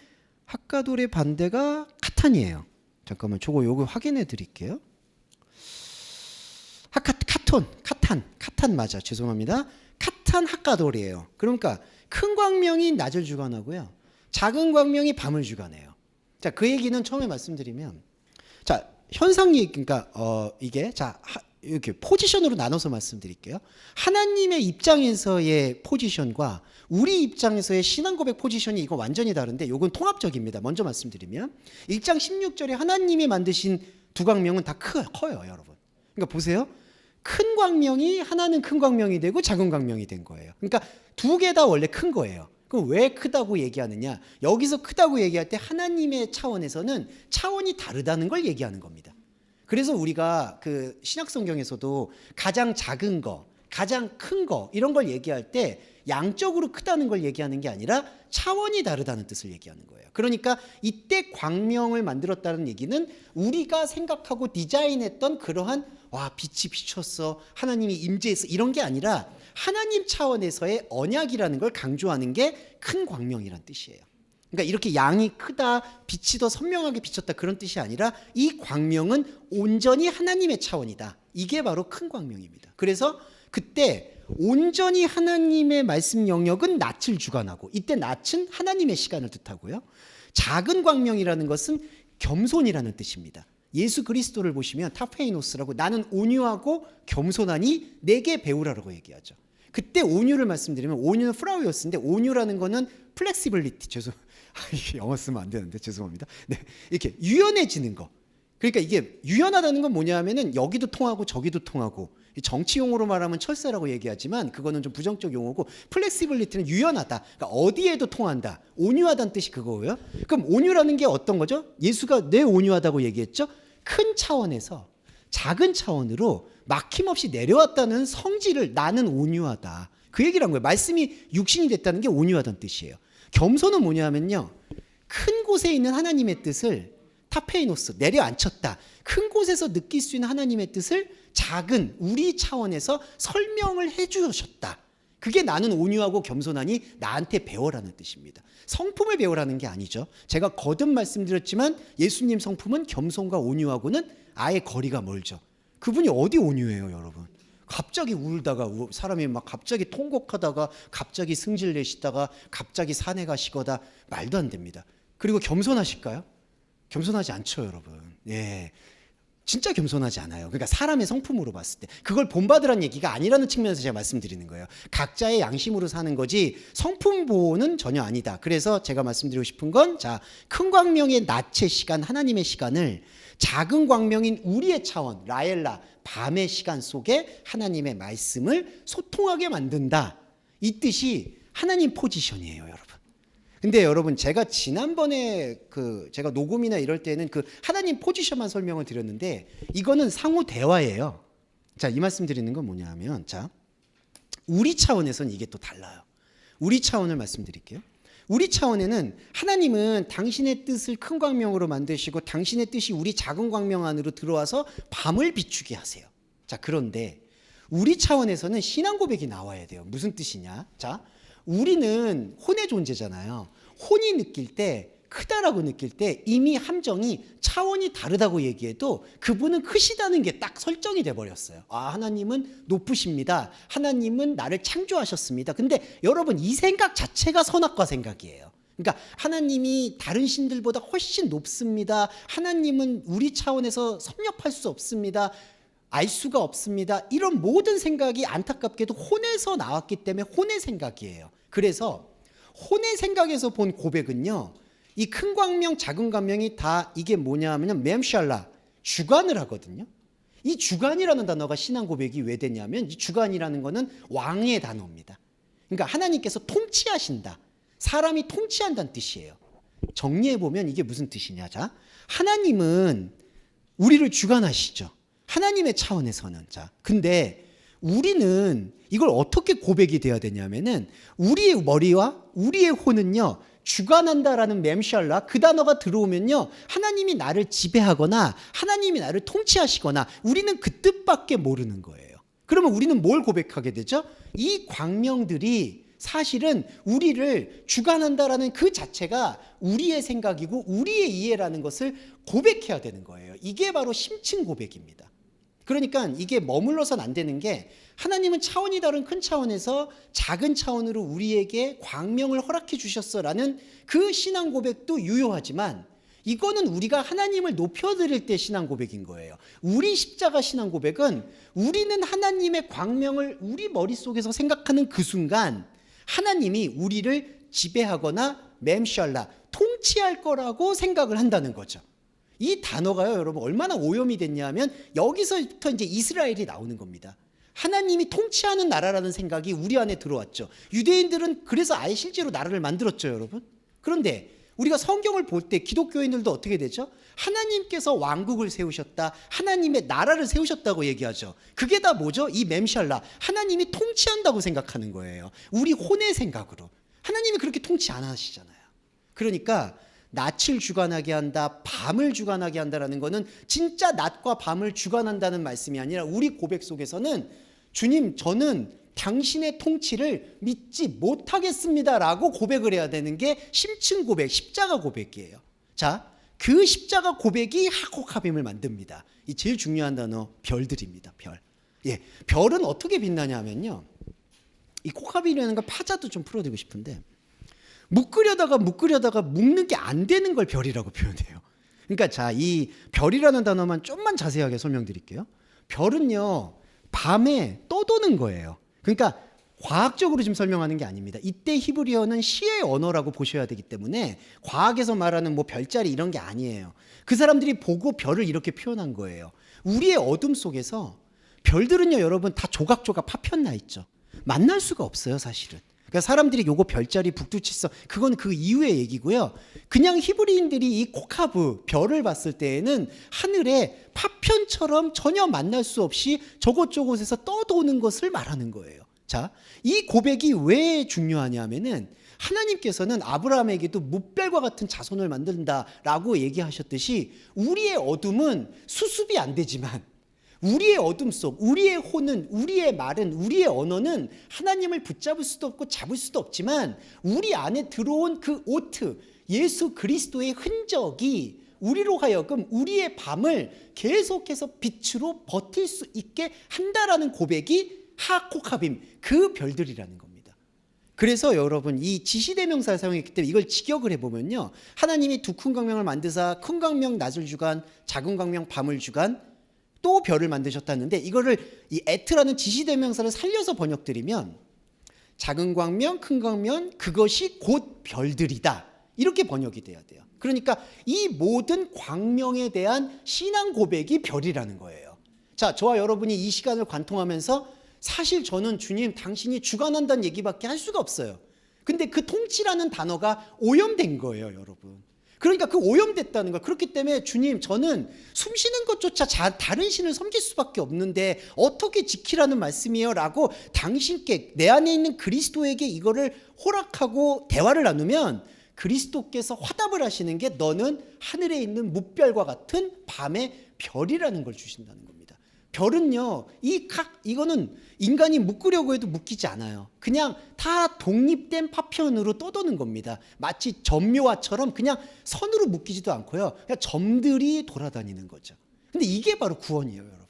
핫가돌의 반대가 카탄이에요. 잠깐만, 요거 확인해 드릴게요. 카탄 맞아. 죄송합니다. 카탄 핫가돌이에요. 그러니까 큰 광명이 낮을 주관하고요, 작은 광명이 밤을 주관해요. 자, 그 얘기는 처음에 말씀드리면, 자, 현상이, 그러니까 이게, 자, 이렇게 포지션으로 나눠서 말씀드릴게요. 하나님의 입장에서의 포지션과 우리 입장에서의 신앙 고백 포지션이 이거 완전히 다른데, 이건 통합적입니다. 먼저 말씀드리면 1장 16절에 하나님이 만드신 두 광명은 다 커요, 여러분. 그러니까 보세요. 큰 광명이, 하나는 큰 광명이 되고 작은 광명이 된 거예요. 그러니까 두 개 다 원래 큰 거예요. 그럼 왜 크다고 얘기하느냐? 여기서 크다고 얘기할 때 하나님의 차원에서는 차원이 다르다는 걸 얘기하는 겁니다. 그래서 우리가 그 신약 성경에서도 가장 작은 거, 가장 큰 거, 이런 걸 얘기할 때 양적으로 크다는 걸 얘기하는 게 아니라 차원이 다르다는 뜻을 얘기하는 거예요. 그러니까 이때 광명을 만들었다는 얘기는 우리가 생각하고 디자인했던 그러한, 와, 빛이 비쳤어, 하나님이 임재했어, 이런 게 아니라 하나님 차원에서의 언약이라는 걸 강조하는 게 큰 광명이란 뜻이에요. 그러니까 이렇게 양이 크다, 빛이 더 선명하게 비쳤다, 그런 뜻이 아니라 이 광명은 온전히 하나님의 차원이다. 이게 바로 큰 광명입니다. 그래서 그때 온전히 하나님의 말씀 영역은 낯을 주관하고, 이때 낯은 하나님의 시간을 뜻하고요, 작은 광명이라는 것은 겸손이라는 뜻입니다. 예수 그리스도를 보시면 타페이노스라고, 나는 온유하고 겸손하니 내게 배우라라고 얘기하죠. 그때 온유를 말씀드리면, 온유는 프라우요스인데, 온유라는 거는 플렉시빌리티, 영어 쓰면 안 되는데 죄송합니다. 네, 이렇게 유연해지는 거. 그러니까 이게 유연하다는 건 뭐냐 하면은 여기도 통하고 저기도 통하고, 정치 용어로 말하면 철새라고 얘기하지만 그거는 좀 부정적 용어고, 플렉시빌리티는 유연하다, 그러니까 어디에도 통한다, 온유하다는 뜻이 그거예요. 그럼 온유라는 게 어떤 거죠? 예수가 내 온유하다고 얘기했죠. 큰 차원에서 작은 차원으로 막힘없이 내려왔다는 성질을, 나는 온유하다, 그 얘기를 한 거예요. 말씀이 육신이 됐다는 게 온유하다는 뜻이에요. 겸손은 뭐냐 하면요, 큰 곳에 있는 하나님의 뜻을 타페이노스, 내려앉혔다, 큰 곳에서 느낄 수 있는 하나님의 뜻을 작은 우리 차원에서 설명을 해 주셨다. 그게 나는 온유하고 겸손하니 나한테 배워라는 뜻입니다. 성품을 배우라는 게 아니죠. 제가 거듭 말씀드렸지만 예수님 성품은 겸손과 온유하고는 아예 거리가 멀죠. 그분이 어디 온유해요, 여러분? 갑자기 울다가, 사람이 막 갑자기 통곡하다가, 갑자기 승질 내시다가, 갑자기 산에 가시거다, 말도 안 됩니다. 그리고 겸손하실까요? 겸손하지 않죠, 여러분. 예, 진짜 겸손하지 않아요. 그러니까 사람의 성품으로 봤을 때 그걸 본받으라는 얘기가 아니라는 측면에서 제가 말씀드리는 거예요. 각자의 양심으로 사는 거지 성품 보호는 전혀 아니다. 그래서 제가 말씀드리고 싶은 건, 자, 큰 광명의 낮의 시간, 하나님의 시간을 작은 광명인 우리의 차원, 라엘라, 밤의 시간 속에 하나님의 말씀을 소통하게 만든다. 이 뜻이 하나님 포지션이에요, 여러분. 근데 여러분, 제가 지난번에 제가 녹음이나 이럴 때는 그 하나님 포지션만 설명을 드렸는데, 이거는 상호 대화예요. 자, 이 말씀 드리는 건 뭐냐 하면, 자, 우리 차원에서는 이게 또 달라요. 우리 차원을 말씀드릴게요. 우리 차원에는 하나님은 당신의 뜻을 큰 광명으로 만드시고, 당신의 뜻이 우리 작은 광명 안으로 들어와서 밤을 비추게 하세요. 자, 그런데 우리 차원에서는 신앙 고백이 나와야 돼요. 무슨 뜻이냐? 자, 우리는 혼의 존재잖아요. 혼이 느낄 때 크다라고 느낄 때 이미 함정이 차원이 다르다고 얘기해도 그분은 크시다는 게 딱 설정이 돼버렸어요. 아, 하나님은 높으십니다. 하나님은 나를 창조하셨습니다. 근데 여러분, 이 생각 자체가 선악과 생각이에요. 그러니까 하나님이 다른 신들보다 훨씬 높습니다. 하나님은 우리 차원에서 섭렵할 수 없습니다. 알 수가 없습니다. 이런 모든 생각이 안타깝게도 혼에서 나왔기 때문에 혼의 생각이에요. 그래서 혼의 생각에서 본 고백은요, 이 큰 광명, 작은 광명이 다 이게 뭐냐 하면 맴샬라, 주관을 하거든요. 이 주관이라는 단어가 신앙 고백이 왜 되냐면, 이 주관이라는 거는 왕의 단어입니다. 그러니까 하나님께서 통치하신다. 사람이 통치한다는 뜻이에요. 정리해보면 이게 무슨 뜻이냐. 자, 하나님은 우리를 주관하시죠. 하나님의 차원에서는. 자, 근데 우리는 이걸 어떻게 고백이 돼야 되냐면은, 우리의 머리와 우리의 혼은요, 주관한다라는 맴샬라, 그 단어가 들어오면요, 하나님이 나를 지배하거나 하나님이 나를 통치하시거나 우리는 그 뜻밖에 모르는 거예요. 그러면 우리는 뭘 고백하게 되죠? 이 광명들이 사실은 우리를 주관한다라는 그 자체가 우리의 생각이고 우리의 이해라는 것을 고백해야 되는 거예요. 이게 바로 심층 고백입니다. 그러니까 이게 머물러선 안 되는 게, 하나님은 차원이 다른 큰 차원에서 작은 차원으로 우리에게 광명을 허락해 주셨어라는 그 신앙 고백도 유효하지만, 이거는 우리가 하나님을 높여드릴 때 신앙 고백인 거예요. 우리 십자가 신앙 고백은 우리는 하나님의 광명을 우리 머릿속에서 생각하는 그 순간 하나님이 우리를 지배하거나 맴샬라, 통치할 거라고 생각을 한다는 거죠. 이 단어가요, 여러분, 얼마나 오염이 됐냐면 여기서부터 이제 이스라엘이 나오는 겁니다. 하나님이 통치하는 나라라는 생각이 우리 안에 들어왔죠. 유대인들은 그래서 아예 실제로 나라를 만들었죠, 여러분. 그런데 우리가 성경을 볼 때 기독교인들도 어떻게 되죠? 하나님께서 왕국을 세우셨다, 하나님의 나라를 세우셨다고 얘기하죠. 그게 다 뭐죠? 이 맴샬라, 하나님이 통치한다고 생각하는 거예요. 우리 혼의 생각으로. 하나님이 그렇게 통치 안 하시잖아요. 그러니까 낯을 주관하게 한다, 밤을 주관하게 한다라는 거는 진짜 낮과 밤을 주관한다는 말씀이 아니라, 우리 고백 속에서는 주님, 저는 당신의 통치를 믿지 못하겠습니다라고 고백을 해야 되는 게 심층 고백, 십자가 고백이에요. 자, 그 십자가 고백이 하콕하빔을 만듭니다. 이 제일 중요한 단어, 별들입니다. 별. 예, 별은 어떻게 빛나냐면요, 이 콕하빔이라는 걸 파자도 좀 풀어드리고 싶은데, 묶으려다가 묶는 게 안 되는 걸 별이라고 표현해요. 그러니까 자, 이 별이라는 단어만 좀만 자세하게 설명드릴게요. 별은요, 밤에 떠도는 거예요. 그러니까 과학적으로 지금 설명하는 게 아닙니다. 이때 히브리어는 시의 언어라고 보셔야 되기 때문에 과학에서 말하는 뭐 별자리 이런 게 아니에요. 그 사람들이 보고 별을 이렇게 표현한 거예요. 우리의 어둠 속에서 별들은요, 여러분, 다 조각조각 파편 나 있죠. 만날 수가 없어요, 사실은. 그러니까 사람들이 요거 별자리 북두칠성, 그건 그 이후의 얘기고요. 그냥 히브리인들이 이 코카브, 별을 봤을 때에는 하늘에 파편처럼 전혀 만날 수 없이 저곳저곳에서 떠도는 것을 말하는 거예요. 자, 이 고백이 왜 중요하냐면은, 하나님께서는 아브라함에게도 무별과 같은 자손을 만든다라고 얘기하셨듯이, 우리의 어둠은 수습이 안 되지만 우리의 어둠 속, 우리의 혼은, 우리의 말은, 우리의 언어는 하나님을 붙잡을 수도 없고 잡을 수도 없지만, 우리 안에 들어온 그 오트, 예수 그리스도의 흔적이 우리로 하여금 우리의 밤을 계속해서 빛으로 버틸 수 있게 한다라는 고백이 하콕하빔, 그 별들이라는 겁니다. 그래서 여러분, 이 지시대명사를 사용했기 때문에 이걸 직역을 해보면요, 하나님이 두 큰 광명을 만드사 큰 광명 낮을 주간, 작은 광명 밤을 주간, 또 별을 만드셨다는데, 이거를 이 에트라는 지시대명사를 살려서 번역드리면, 작은 광명, 큰 광명, 그것이 곧 별들이다, 이렇게 번역이 돼야 돼요. 그러니까 이 모든 광명에 대한 신앙 고백이 별이라는 거예요. 자, 저와 여러분이 이 시간을 관통하면서 사실 저는 주님, 당신이 주관한다는 얘기밖에 할 수가 없어요. 근데 그 통치라는 단어가 오염된 거예요, 여러분. 그러니까 그 오염됐다는 거예요. 그렇기 때문에 주님, 저는 숨쉬는 것조차 다른 신을 섬길 수밖에 없는데 어떻게 지키라는 말씀이에요? 라고 당신께, 내 안에 있는 그리스도에게 이거를 허락하고 대화를 나누면, 그리스도께서 화답을 하시는 게, 너는 하늘에 있는 무별과 같은 밤의 별이라는 걸 주신다는 겁니다. 별은요, 이거는 인간이 묶으려고 해도 묶이지 않아요. 그냥 다 독립된 파편으로 떠도는 겁니다. 마치 점묘화처럼 그냥 선으로 묶이지도 않고요. 그냥 점들이 돌아다니는 거죠. 근데 이게 바로 구원이에요, 여러분.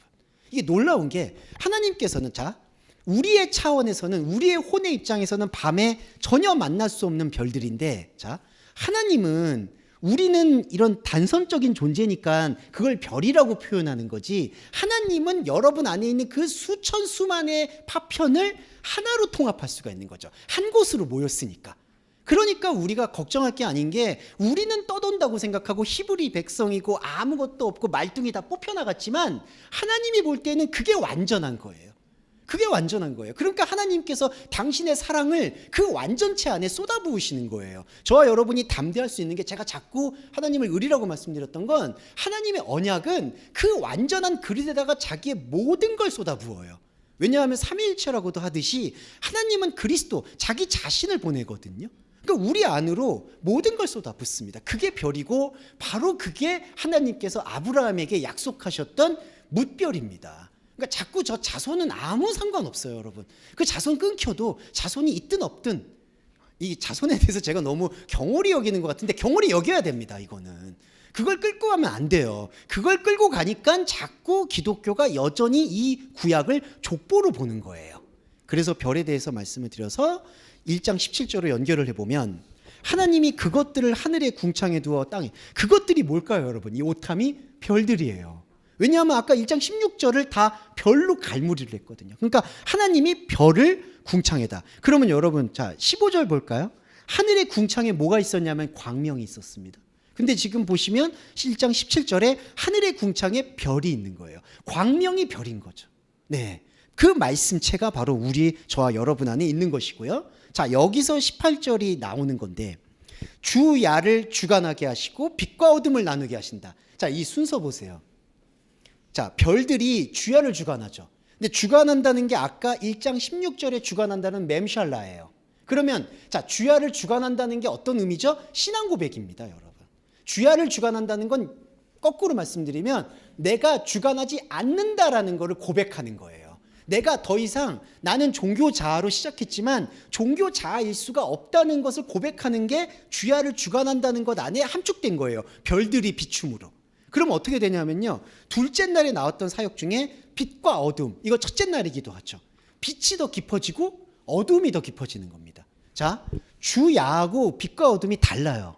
이게 놀라운 게 하나님께서는 우리의 차원에서는, 우리의 혼의 입장에서는 밤에 전혀 만날 수 없는 별들인데, 하나님은, 우리는 이런 단선적인 존재니까 그걸 별이라고 표현하는 거지, 하나님은 여러분 안에 있는 그 수천 수만의 파편을 하나로 통합할 수가 있는 거죠. 한 곳으로 모였으니까. 그러니까 우리가 걱정할 게 아닌 게, 우리는 떠돈다고 생각하고 히브리 백성이고 아무것도 없고 말뚱이 다 뽑혀나갔지만 하나님이 볼 때는 그게 완전한 거예요. 그게 완전한 거예요. 그러니까 하나님께서 당신의 사랑을 그 완전체 안에 쏟아부으시는 거예요. 저와 여러분이 담대할 수 있는 게, 제가 자꾸 하나님을 의리라고 말씀드렸던 건, 하나님의 언약은 그 완전한 그릇에다가 자기의 모든 걸 쏟아부어요. 왜냐하면 삼위일체라고도 하듯이 하나님은 그리스도, 자기 자신을 보내거든요. 그러니까 우리 안으로 모든 걸 쏟아붓습니다. 그게 별이고, 바로 그게 하나님께서 아브라함에게 약속하셨던 뭇별입니다. 그러니까 자꾸 저 자손은 아무 상관없어요, 여러분. 그 자손 끊겨도 자손이 있든 없든, 이 자손에 대해서 제가 너무 경홀히 여기는 것 같은데, 경홀히 여겨야 됩니다. 이거는 그걸 끌고 가면 안 돼요. 그걸 끌고 가니까 자꾸 기독교가 여전히 이 구약을 족보로 보는 거예요. 그래서 별에 대해서 말씀을 드려서 1장 17절로 연결을 해보면, 하나님이 그것들을 하늘의 궁창에 두어 땅에, 그것들이 뭘까요, 여러분? 이 오탐이 별들이에요. 왜냐하면 아까 1장 16절을 다 별로 갈무리를 했거든요. 그러니까 하나님이 별을 궁창에다. 그러면 여러분, 15절 볼까요? 하늘의 궁창에 뭐가 있었냐면 광명이 있었습니다. 근데 지금 보시면 1장 17절에 하늘의 궁창에 별이 있는 거예요. 광명이 별인 거죠. 네, 그 말씀체가 바로 저와 여러분 안에 있는 것이고요. 여기서 18절이 나오는 건데, 주야를 주관하게 하시고 빛과 어둠을 나누게 하신다. 이 순서 보세요. 별들이 주야를 주관하죠. 근데 주관한다는 게 아까 1장 16절에 주관한다는 mem샬라예요. 그러면 주야를 주관한다는 게 어떤 의미죠? 신앙 고백입니다, 여러분. 주야를 주관한다는 건 거꾸로 말씀드리면 내가 주관하지 않는다라는 것을 고백하는 거예요. 내가 더 이상, 나는 종교자아로 시작했지만 종교자아일 수가 없다는 것을 고백하는 게 주야를 주관한다는 것 안에 함축된 거예요. 별들이 비춤으로. 그럼 어떻게 되냐면요, 둘째 날에 나왔던 사역 중에 빛과 어둠, 이거 첫째 날이기도 하죠. 빛이 더 깊어지고 어둠이 더 깊어지는 겁니다. 주야하고 빛과 어둠이 달라요.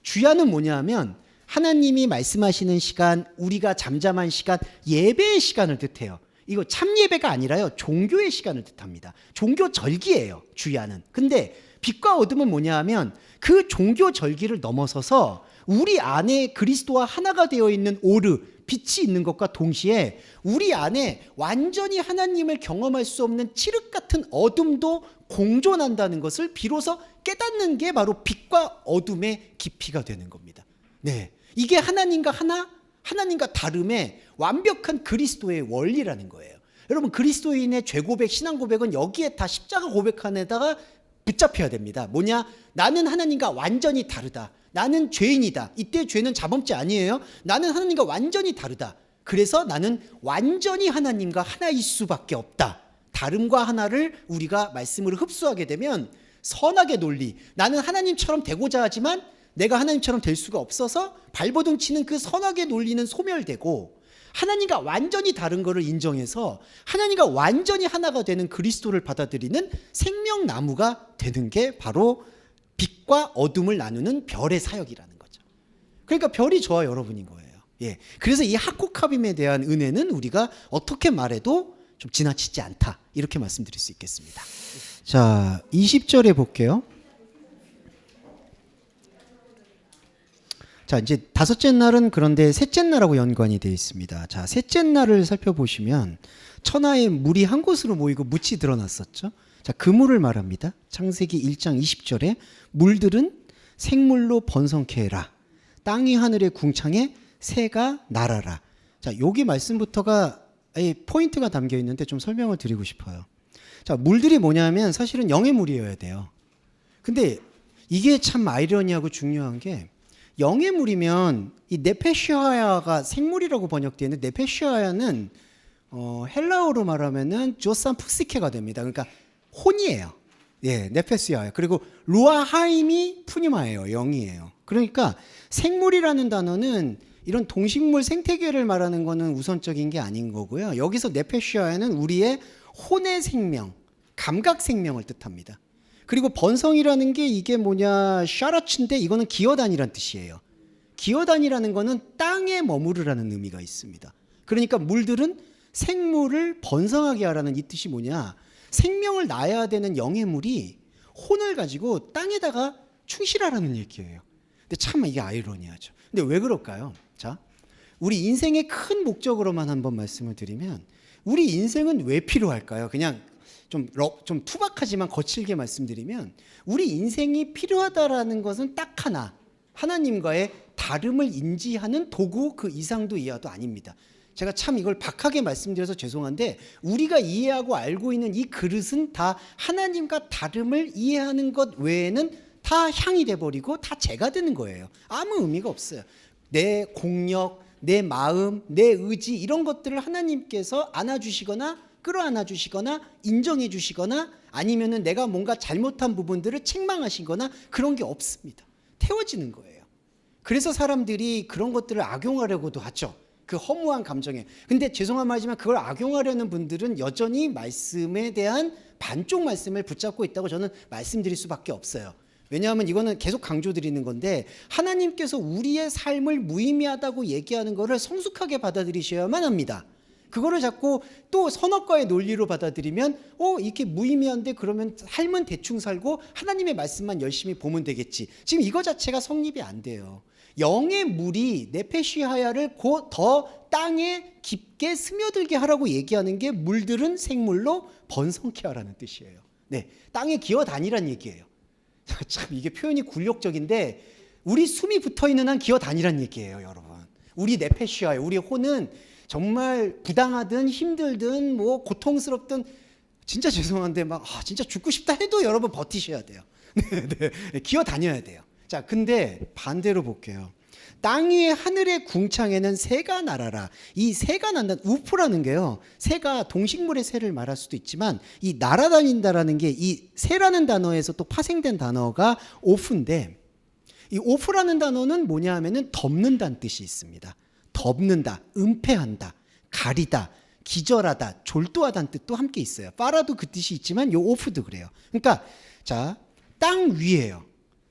주야는 뭐냐면 하나님이 말씀하시는 시간, 우리가 잠잠한 시간, 예배의 시간을 뜻해요. 이거 참 예배가 아니라요, 종교의 시간을 뜻합니다. 종교 절기예요, 주야는. 근데 빛과 어둠은 뭐냐 하면 그 종교 절기를 넘어서서 우리 안에 그리스도와 하나가 되어 있는 오르, 빛이 있는 것과 동시에 우리 안에 완전히 하나님을 경험할 수 없는 칠흑 같은 어둠도 공존한다는 것을 비로소 깨닫는 게 바로 빛과 어둠의 깊이가 되는 겁니다. 네, 이게 하나님과 다름의 완벽한 그리스도의 원리라는 거예요. 여러분, 그리스도인의 죄 고백, 신앙 고백은 여기에 다 십자가 고백하는데다가 붙잡혀야 됩니다. 뭐냐? 나는 하나님과 완전히 다르다. 나는 죄인이다. 이때 죄는 자범죄 아니에요. 나는 하나님과 완전히 다르다. 그래서 나는 완전히 하나님과 하나일 수밖에 없다. 다름과 하나를 우리가 말씀으로 흡수하게 되면 선악의 논리, 나는 하나님처럼 되고자 하지만 내가 하나님처럼 될 수가 없어서 발버둥 치는 그 선악의 논리는 소멸되고, 하나님과 완전히 다른 것을 인정해서 하나님과 완전히 하나가 되는 그리스도를 받아들이는 생명나무가 되는 게 바로 빛과 어둠을 나누는 별의 사역이라는 거죠. 그러니까 별이 저와 여러분인 거예요. 예. 그래서 이 하코카빔에 대한 은혜는 우리가 어떻게 말해도 좀 지나치지 않다, 이렇게 말씀드릴 수 있겠습니다. 20절에 볼게요. 이제 다섯째 날은 그런데 셋째 날하고 연관이 되어 있습니다. 셋째 날을 살펴보시면 천하에 물이 한 곳으로 모이고 묻이 드러났었죠. 그물을 말합니다. 창세기 1장 20절에 물들은 생물로 번성케 해라. 땅이 하늘의 궁창에 새가 날아라. 여기 말씀부터가 포인트가 담겨 있는데 좀 설명을 드리고 싶어요. 물들이 뭐냐면 사실은 영의 물이어야 돼요. 근데 이게 참 아이러니하고 중요한 게, 영의 물이면 이 네페시아야가 생물이라고 번역되어 있는데, 네페시아야는 헬라어로 말하면은 조산 푸시케가 됩니다. 그러니까 혼이에요. 예, 네페시아예요. 그리고 루아하임이 푸니마예요. 영이에요. 그러니까 생물이라는 단어는 이런 동식물 생태계를 말하는 거는 우선적인 게 아닌 거고요. 여기서 네페시아에는 우리의 혼의 생명, 감각 생명을 뜻합니다. 그리고 번성이라는 게 이게 뭐냐, 샤라츠인데 이거는 기어다니란 뜻이에요. 기어다니라는 거는 땅에 머무르라는 의미가 있습니다. 그러니까 물들은 생물을 번성하게 하라는 이 뜻이 뭐냐, 생명을 낳아야 되는 영의 물이 혼을 가지고 땅에다가 충실하라는 얘기예요. 근데 참 이게 아이러니하죠. 근데 왜 그럴까요? 자, 우리 인생의 큰 목적으로만 한번 말씀을 드리면 우리 인생은 왜 필요할까요? 그냥 좀 투박하지만 거칠게 말씀드리면 우리 인생이 필요하다라는 것은 딱 하나, 하나님과의 다름을 인지하는 도구 그 이상도 이하도 아닙니다. 제가 참 이걸 박하게 말씀드려서 죄송한데 우리가 이해하고 알고 있는 이 그릇은 다 하나님과 다름을 이해하는 것 외에는 다 향이 돼버리고 다 재가 되는 거예요. 아무 의미가 없어요. 내 공력, 내 마음, 내 의지 이런 것들을 하나님께서 안아주시거나 끌어안아주시거나 인정해주시거나 아니면은 내가 뭔가 잘못한 부분들을 책망하시거나 그런 게 없습니다. 태워지는 거예요. 그래서 사람들이 그런 것들을 악용하려고도 하죠. 그 허무한 감정에. 근데 죄송한 말이지만 그걸 악용하려는 분들은 여전히 말씀에 대한 반쪽 말씀을 붙잡고 있다고 저는 말씀드릴 수밖에 없어요. 왜냐하면 이거는 계속 강조드리는 건데 하나님께서 우리의 삶을 무의미하다고 얘기하는 것을 성숙하게 받아들이셔야만 합니다. 그거를 자꾸 또 선악과의 논리로 받아들이면 이렇게 무의미한데 그러면 삶은 대충 살고 하나님의 말씀만 열심히 보면 되겠지. 지금 이거 자체가 성립이 안 돼요. 영의 물이 네페시하야를 곧 더 땅에 깊게 스며들게 하라고 얘기하는 게 물들은 생물로 번성케 하라는 뜻이에요. 네, 땅에 기어다니란 얘기예요. 참 이게 표현이 굴욕적인데 우리 숨이 붙어있는 한 기어다니란 얘기예요, 여러분. 우리 네페시아에 우리 혼은 정말 부당하든 힘들든 뭐 고통스럽든 진짜 죄송한데 막 진짜 죽고 싶다 해도 여러분 버티셔야 돼요. 네, 기어다녀야 돼요. 자, 근데 반대로 볼게요. 땅 위에 하늘의 궁창에는 새가 날아라. 이 새가 난다. 우프라는 게요. 새가 동식물의 새를 말할 수도 있지만 이 날아다닌다라는 게 이 새라는 단어에서 또 파생된 단어가 오프인데 이 오프라는 단어는 뭐냐 하면은 덮는다는 뜻이 있습니다. 덮는다, 은폐한다, 가리다, 기절하다, 졸도하다는 뜻도 함께 있어요. 파라도 그 뜻이 있지만 요 오프도 그래요. 그러니까 자, 땅 위에요.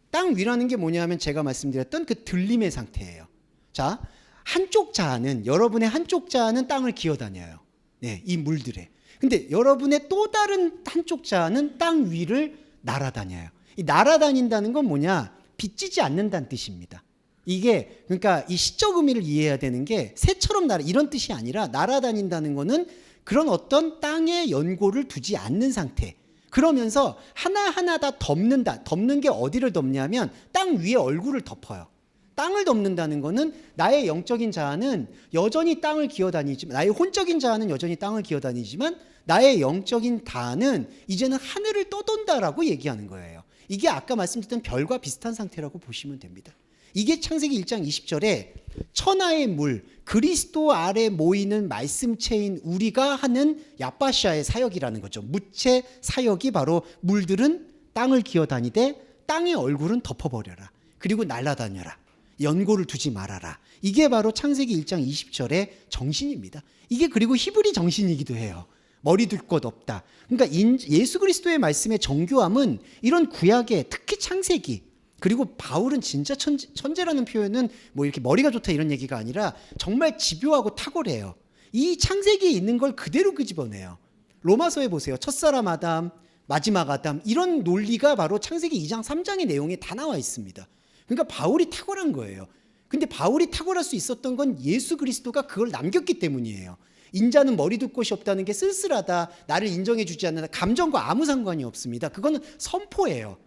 땅 위라는 게 뭐냐면 제가 말씀드렸던 그 들림의 상태예요. 자, 한쪽 자아는 여러분의 한쪽 자아는 땅을 기어다녀요. 네, 이 물들에. 근데 여러분의 또 다른 한쪽 자아는 땅 위를 날아다녀요. 이 날아다닌다는 건 뭐냐? 빚지지 않는다는 뜻입니다. 이게 그러니까 이 시적 의미를 이해해야 되는 게 새처럼 이런 뜻이 아니라 날아다닌다는 거는 그런 어떤 땅에 연고를 두지 않는 상태. 그러면서 하나하나 다 덮는다. 덮는 게 어디를 덮냐면 땅 위에 얼굴을 덮어요. 땅을 덮는다는 거는 나의 영적인 자아는 여전히 땅을 기어다니지만 나의 혼적인 자아는 여전히 땅을 기어다니지만 나의 영적인 다는 이제는 하늘을 떠돈다라고 얘기하는 거예요. 이게 아까 말씀드렸던 별과 비슷한 상태라고 보시면 됩니다. 이게 창세기 1장 20절에 천하의 물, 그리스도 아래 모이는 말씀체인 우리가 하는 야빠샤의 사역이라는 거죠. 무체 사역이 바로 물들은 땅을 기어다니되 땅의 얼굴은 덮어버려라. 그리고 날아다녀라. 연고를 두지 말아라. 이게 바로 창세기 1장 20절의 정신입니다. 이게 그리고 히브리 정신이기도 해요. 머리 둘 것 없다. 그러니까 예수 그리스도의 말씀의 정교함은 이런 구약의 특히 창세기 그리고 바울은 진짜 천재라는 표현은 뭐 이렇게 머리가 좋다 이런 얘기가 아니라 정말 집요하고 탁월해요. 이 창세기에 있는 걸 그대로 끄집어내요. 로마서에 보세요. 첫사람 아담, 마지막 아담 이런 논리가 바로 창세기 2장 3장의 내용에 다 나와 있습니다. 그러니까 바울이 탁월한 거예요. 근데 바울이 탁월할 수 있었던 건 예수 그리스도가 그걸 남겼기 때문이에요. 인자는 머리 둘 곳이 없다는 게 쓸쓸하다, 나를 인정해 주지 않는다, 감정과 아무 상관이 없습니다. 그거는 선포예요.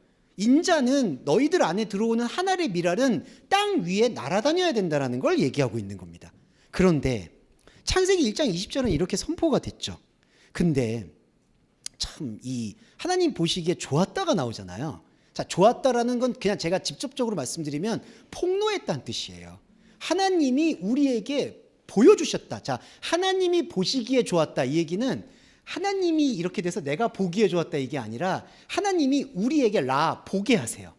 인자는 너희들 안에 들어오는 하늘의 미랄은 땅 위에 날아다녀야 된다는 걸 얘기하고 있는 겁니다. 그런데 창세기 1장 20절은 이렇게 선포가 됐죠. 근데 참 이 하나님 보시기에 좋았다가 나오잖아요. 자, 좋았다라는 건 그냥 제가 직접적으로 말씀드리면 폭로했다는 뜻이에요. 하나님이 우리에게 보여주셨다. 자, 하나님이 보시기에 좋았다. 이 얘기는 하나님이 이렇게 돼서 내가 보기에 좋았다 이게 아니라 하나님이 우리에게 보게 하세요.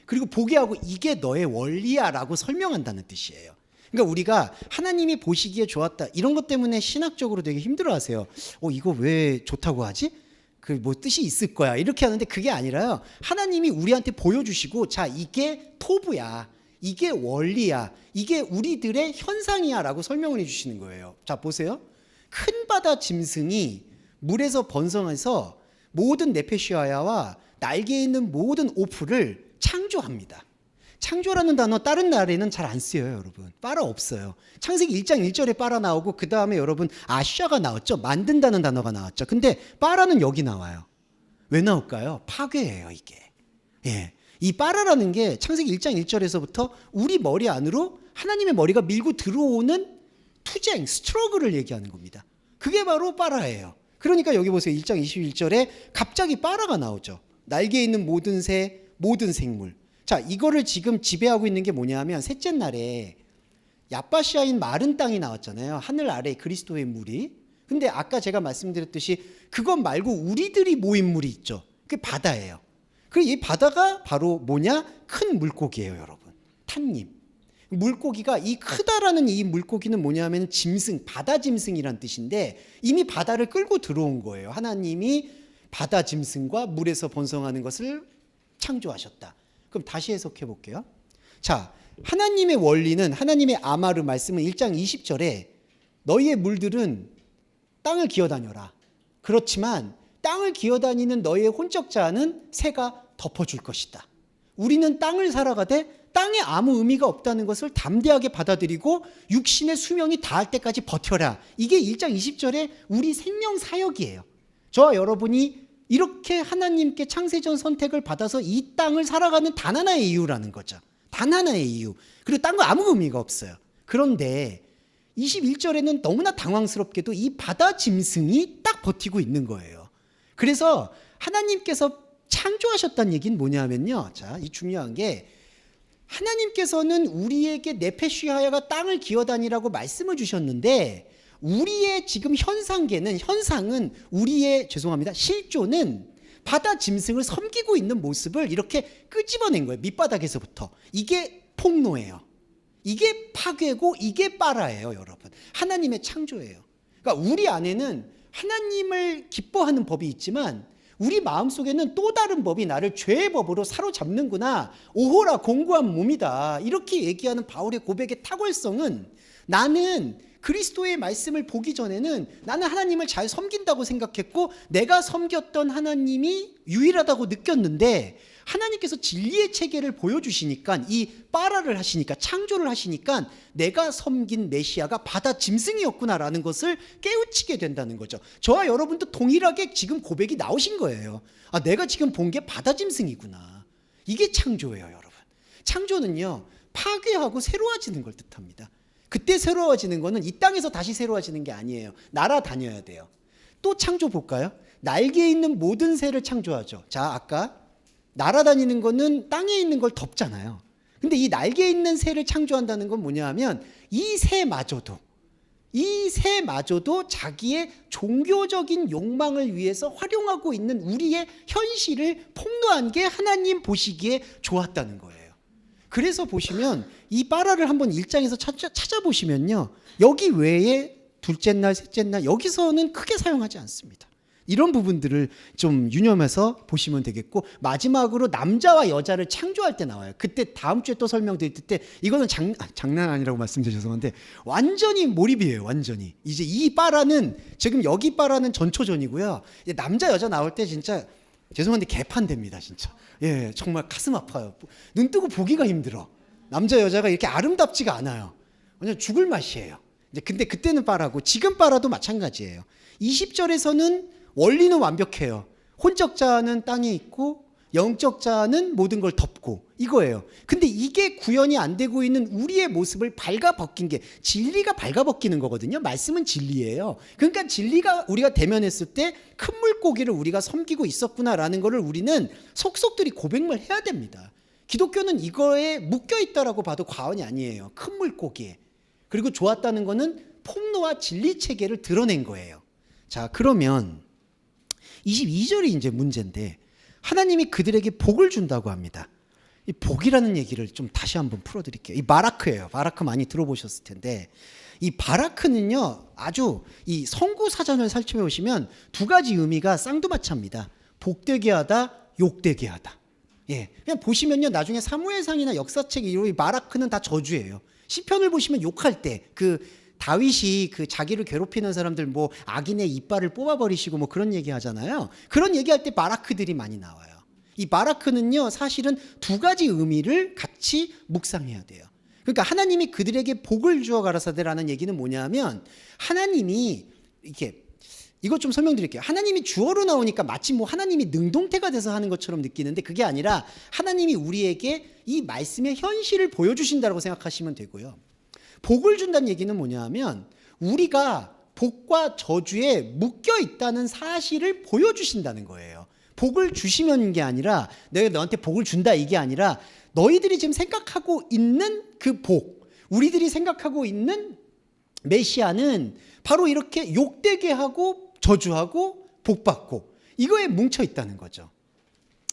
그리고 보게 하고 이게 너의 원리야 라고 설명한다는 뜻이에요. 그러니까 우리가 하나님이 보시기에 좋았다 이런 것 때문에 신학적으로 되게 힘들어하세요. 이거 왜 좋다고 하지? 그 뭐 뜻이 있을 거야 이렇게 하는데 그게 아니라요. 하나님이 우리한테 보여주시고 자 이게 토부야, 이게 원리야, 이게 우리들의 현상이야 라고 설명을 해주시는 거예요. 자 보세요. 큰 바다 짐승이 물에서 번성해서 모든 네페시아야와 날개에 있는 모든 오프를 창조합니다. 창조라는 단어 다른 나라에는 잘 안 쓰여요, 여러분. 빠라 없어요. 창세기 1장 1절에 빠라 나오고 그 다음에 여러분 아샤가 나왔죠. 만든다는 단어가 나왔죠. 근데 빠라는 여기 나와요. 왜 나올까요? 파괴예요, 이게. 예. 이 빠라라는 게 창세기 1장 1절에서부터 우리 머리 안으로 하나님의 머리가 밀고 들어오는 투쟁, 스트러글을 얘기하는 겁니다. 그게 바로 빠라예요. 그러니까 여기 보세요. 1장 21절에 갑자기 빠라가 나오죠. 날개에 있는 모든 새, 모든 생물. 자, 이거를 지금 지배하고 있는 게 뭐냐면 셋째 날에 야파시아인 마른 땅이 나왔잖아요. 하늘 아래 그리스도의 물이. 근데 아까 제가 말씀드렸듯이 그것 말고 우리들이 모인 물이 있죠. 그게 바다예요. 그리고 이 바다가 바로 뭐냐? 큰 물고기예요, 여러분. 탄님. 물고기가 이 크다라는 이 물고기는 뭐냐면 짐승, 바다 짐승이란 뜻인데 이미 바다를 끌고 들어온 거예요. 하나님이 바다 짐승과 물에서 번성하는 것을 창조하셨다. 그럼 다시 해석해 볼게요. 자, 하나님의 원리는 하나님의 아마르 말씀은 1장 20절에 너희의 물들은 땅을 기어다녀라. 그렇지만 땅을 기어다니는 너희의 혼적자는 새가 덮어줄 것이다. 우리는 땅을 살아가되 땅에 아무 의미가 없다는 것을 담대하게 받아들이고 육신의 수명이 닿을 때까지 버텨라. 이게 1장 20절에 우리 생명 사역이에요. 저와 여러분이 이렇게 하나님께 창세전 선택을 받아서 이 땅을 살아가는 단 하나의 이유라는 거죠. 단 하나의 이유. 그리고 딴 거 아무 의미가 없어요. 그런데 21절에는 너무나 당황스럽게도 이 바다 짐승이 딱 버티고 있는 거예요. 그래서 하나님께서 창조하셨다는 얘기는 뭐냐면요. 자, 이 중요한 게 하나님께서는 우리에게 네페시하야가 땅을 기어다니라고 말씀을 주셨는데 우리의 지금 현상은 우리의 실조는 바다 짐승을 섬기고 있는 모습을 이렇게 끄집어낸 거예요. 밑바닥에서부터. 이게 폭로예요. 이게 파괴고 이게 빠라예요, 여러분. 하나님의 창조예요. 그러니까 우리 안에는 하나님을 기뻐하는 법이 있지만 우리 마음속에는 또 다른 법이 나를 죄의 법으로 사로잡는구나. 오호라 공고한 몸이다. 이렇게 얘기하는 바울의 고백의 탁월성은 나는 그리스도의 말씀을 보기 전에는 나는 하나님을 잘 섬긴다고 생각했고 내가 섬겼던 하나님이 유일하다고 느꼈는데 하나님께서 진리의 체계를 보여주시니까 이 빠라를 하시니까 창조를 하시니까 내가 섬긴 메시아가 바다 짐승이었구나라는 것을 깨우치게 된다는 거죠. 저와 여러분도 동일하게 지금 고백이 나오신 거예요. 아, 내가 지금 본 게 바다 짐승이구나. 이게 창조예요, 여러분. 창조는요, 파괴하고 새로워지는 걸 뜻합니다. 그때 새로워지는 거는 이 땅에서 다시 새로워지는 게 아니에요. 날아다녀야 돼요. 또 창조 볼까요? 날개에 있는 모든 새를 창조하죠. 자, 아까 날아다니는 거는 땅에 있는 걸 덮잖아요. 근데 이 날개에 있는 새를 창조한다는 건 뭐냐 하면 이 새마저도 자기의 종교적인 욕망을 위해서 활용하고 있는 우리의 현실을 폭로한 게 하나님 보시기에 좋았다는 거예요. 그래서 보시면 이 빠라를 한번 1장에서 찾아보시면요. 여기 외에 둘째 날, 셋째 날 여기서는 크게 사용하지 않습니다. 이런 부분들을 좀 유념해서 보시면 되겠고 마지막으로 남자와 여자를 창조할 때 나와요. 그때 다음 주에 또 설명드릴 때 이거는 장난 아니라고 말씀드려 죄송한데 완전히 몰입이에요. 완전히. 이제 이 빠라는 지금 여기 빠라는 전초전이고요. 남자 여자 나올 때 진짜 죄송한데 개판됩니다. 진짜. 예, 정말 가슴 아파요. 눈 뜨고 보기가 힘들어. 남자 여자가 이렇게 아름답지가 않아요. 완전 죽을 맛이에요. 이제 근데 그때는 빠라고 지금 빠라도 마찬가지예요. 20절에서는 원리는 완벽해요. 혼적 자는 땅에 있고 영적 자는 모든 걸 덮고 이거예요. 근데 이게 구현이 안 되고 있는 우리의 모습을 발가벗긴 게 진리가 발가벗기는 거거든요. 말씀은 진리예요. 그러니까 진리가 우리가 대면했을 때 큰 물고기를 우리가 섬기고 있었구나라는 거를 우리는 속속들이 고백을 해야 됩니다. 기독교는 이거에 묶여 있다라고 봐도 과언이 아니에요. 큰 물고기에. 그리고 좋았다는 거는 폭로와 진리 체계를 드러낸 거예요. 자, 그러면 22절이 이제 문제인데 하나님이 그들에게 복을 준다고 합니다. 이 복이라는 얘기를 좀 다시 한번 풀어드릴게요. 이 바라크예요. 바라크 많이 들어보셨을 텐데 이 바라크는요 아주 이 성구 사전을 살펴보시면 두 가지 의미가 쌍두마차입니다. 복되게 하다, 욕되게 하다. 예, 그냥 보시면요 나중에 사무엘상이나 역사책 이 바라크는 다 저주예요. 시편을 보시면 욕할 때 그 다윗이 그 자기를 괴롭히는 사람들 뭐 악인의 이빨을 뽑아버리시고 뭐 그런 얘기 하잖아요. 그런 얘기할 때 바라크들이 많이 나와요. 이 바라크는요 사실은 두 가지 의미를 같이 묵상해야 돼요. 그러니까 하나님이 그들에게 복을 주어 가라사대라는 얘기는 뭐냐면 하나님이 이렇게 이것 좀 설명드릴게요. 하나님이 주어로 나오니까 마치 뭐 하나님이 능동태가 돼서 하는 것처럼 느끼는데 그게 아니라 하나님이 우리에게 이 말씀의 현실을 보여주신다고 생각하시면 되고요. 복을 준다는 얘기는 뭐냐면 우리가 복과 저주에 묶여 있다는 사실을 보여주신다는 거예요. 복을 주시면 게 아니라 내가 너한테 복을 준다 이게 아니라 너희들이 지금 생각하고 있는 그 복, 우리들이 생각하고 있는 메시아는 바로 이렇게 욕되게 하고 저주하고 복받고 이거에 뭉쳐 있다는 거죠.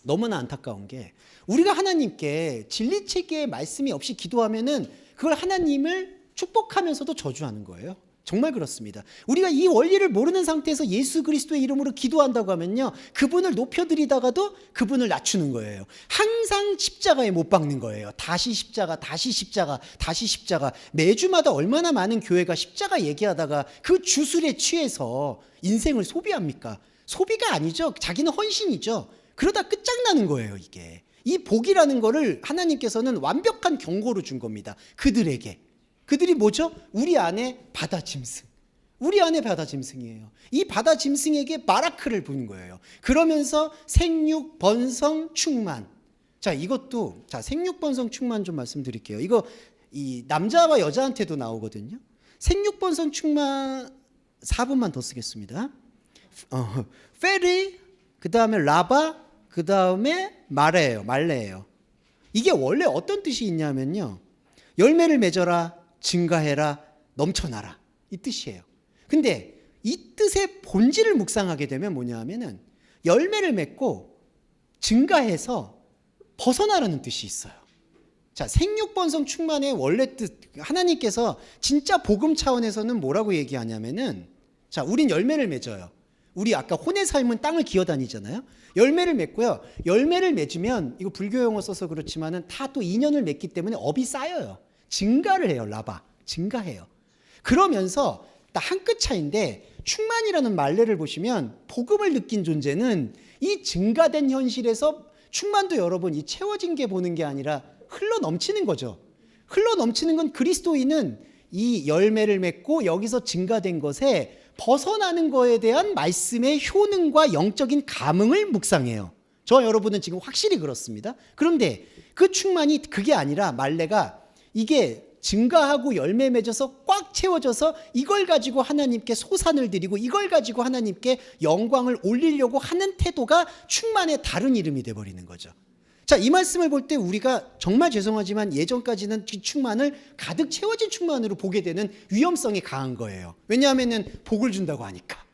너무나 안타까운 게 우리가 하나님께 진리체계의 말씀이 없이 기도하면은 그걸 하나님을 축복하면서도 저주하는 거예요. 정말 그렇습니다. 우리가 이 원리를 모르는 상태에서 예수 그리스도의 이름으로 기도한다고 하면요 그분을 높여드리다가도 그분을 낮추는 거예요. 항상 십자가에 못 박는 거예요. 다시 십자가, 다시 십자가, 다시 십자가. 매주마다 얼마나 많은 교회가 십자가 얘기하다가 그 주술에 취해서 인생을 소비합니까? 소비가 아니죠. 자기는 헌신이죠. 그러다 끝장나는 거예요. 이게 이 복이라는 거를 하나님께서는 완벽한 경고로 준 겁니다. 그들이 뭐죠? 우리 안에 바다 짐승. 우리 안에 바다 짐승이에요. 이 바다 짐승에게 바라크를 부는 거예요. 그러면서 생육, 번성, 충만. 자, 이것도 자 생육, 번성, 충만 좀 말씀드릴게요. 이거 이 남자와 여자한테도 나오거든요. 생육, 번성, 충만 4분만 더 쓰겠습니다. 페리, 그 다음에 라바, 그 다음에 말레예요. 이게 원래 어떤 뜻이 있냐면요. 열매를 맺어라. 증가해라, 넘쳐나라 이 뜻이에요. 근데 이 뜻의 본질을 묵상하게 되면 뭐냐 하면은 열매를 맺고 증가해서 벗어나라는 뜻이 있어요. 자, 생육번성 충만의 원래 뜻 하나님께서 진짜 복음 차원에서는 뭐라고 얘기하냐면은 자, 우린 열매를 맺어요. 우리 아까 혼의 삶은 땅을 기어다니잖아요. 열매를 맺고요. 열매를 맺으면 이거 불교 용어 써서 그렇지만은 다 또 인연을 맺기 때문에 업이 쌓여요. 증가를 해요. 라바. 증가해요. 그러면서 딱 한 끗 차이인데 충만이라는 말레를 보시면 복음을 느낀 존재는 이 증가된 현실에서 충만도 여러분 이 채워진 게 보는 게 아니라 흘러 넘치는 거죠. 흘러 넘치는 건 그리스도인은 이 열매를 맺고 여기서 증가된 것에 벗어나는 거에 대한 말씀의 효능과 영적인 감흥을 묵상해요. 저 여러분은 지금 확실히 그렇습니다. 그런데 그 충만이 그게 아니라 말레가 이게 증가하고 열매 맺어서 꽉 채워져서 이걸 가지고 하나님께 소산을 드리고 이걸 가지고 하나님께 영광을 올리려고 하는 태도가 충만의 다른 이름이 돼버리는 거죠. 자, 이 말씀을 볼 때 우리가 정말 죄송하지만 예전까지는 충만을 가득 채워진 충만으로 보게 되는 위험성이 강한 거예요. 왜냐하면은 복을 준다고 하니까.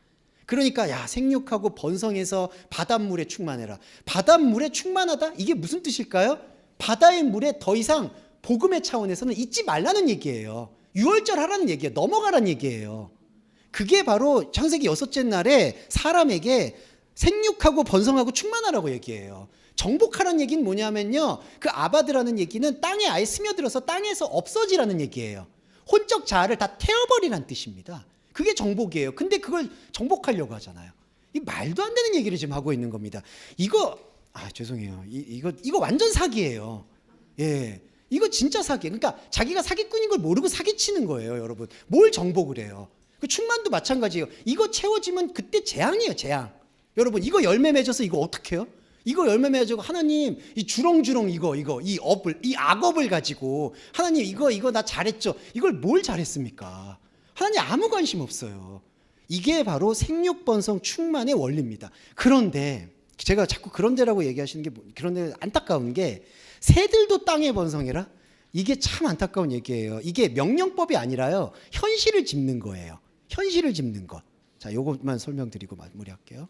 그러니까 야 생육하고 번성해서 바닷물에 충만해라. 바닷물에 충만하다? 이게 무슨 뜻일까요? 바다의 물에 더 이상 복음의 차원에서는 잊지 말라는 얘기예요. 유월절 하라는 얘기예요. 넘어가라는 얘기예요. 그게 바로 창세기 6째 날에 사람에게 생육하고 번성하고 충만하라고 얘기해요. 정복하라는 얘기는 뭐냐면요. 그 아바드라는 얘기는 땅에 아예 스며들어서 땅에서 없어지라는 얘기예요. 혼적 자아를 다 태워버리라는 뜻입니다. 그게 정복이에요. 근데 그걸 정복하려고 하잖아요. 이 말도 안 되는 얘기를 지금 하고 있는 겁니다. 이거 죄송해요. 이거 완전 사기예요. 예. 이거 진짜 사기. 그러니까 자기가 사기꾼인 걸 모르고 사기치는 거예요, 여러분. 뭘 정복을 해요? 그 충만도 마찬가지예요. 이거 채워지면 그때 재앙이에요, 재앙. 여러분, 이거 열매 맺어서 이거 어떻게 해요? 이거 열매 맺어서 하나님 이 주렁주렁 이 악업을 가지고 하나님 이거 나 잘했죠. 이걸 뭘 잘했습니까? 하나님 아무 관심 없어요. 이게 바로 생육번성 충만의 원리입니다. 그런데 제가 자꾸 그런데라고 얘기하시는 게 그런데 안타까운 게 새들도 땅에 번성해라. 이게 참 안타까운 얘기예요. 이게 명령법이 아니라요. 현실을 짚는 거예요. 현실을 짚는 것. 자, 요것만 설명드리고 마무리할게요.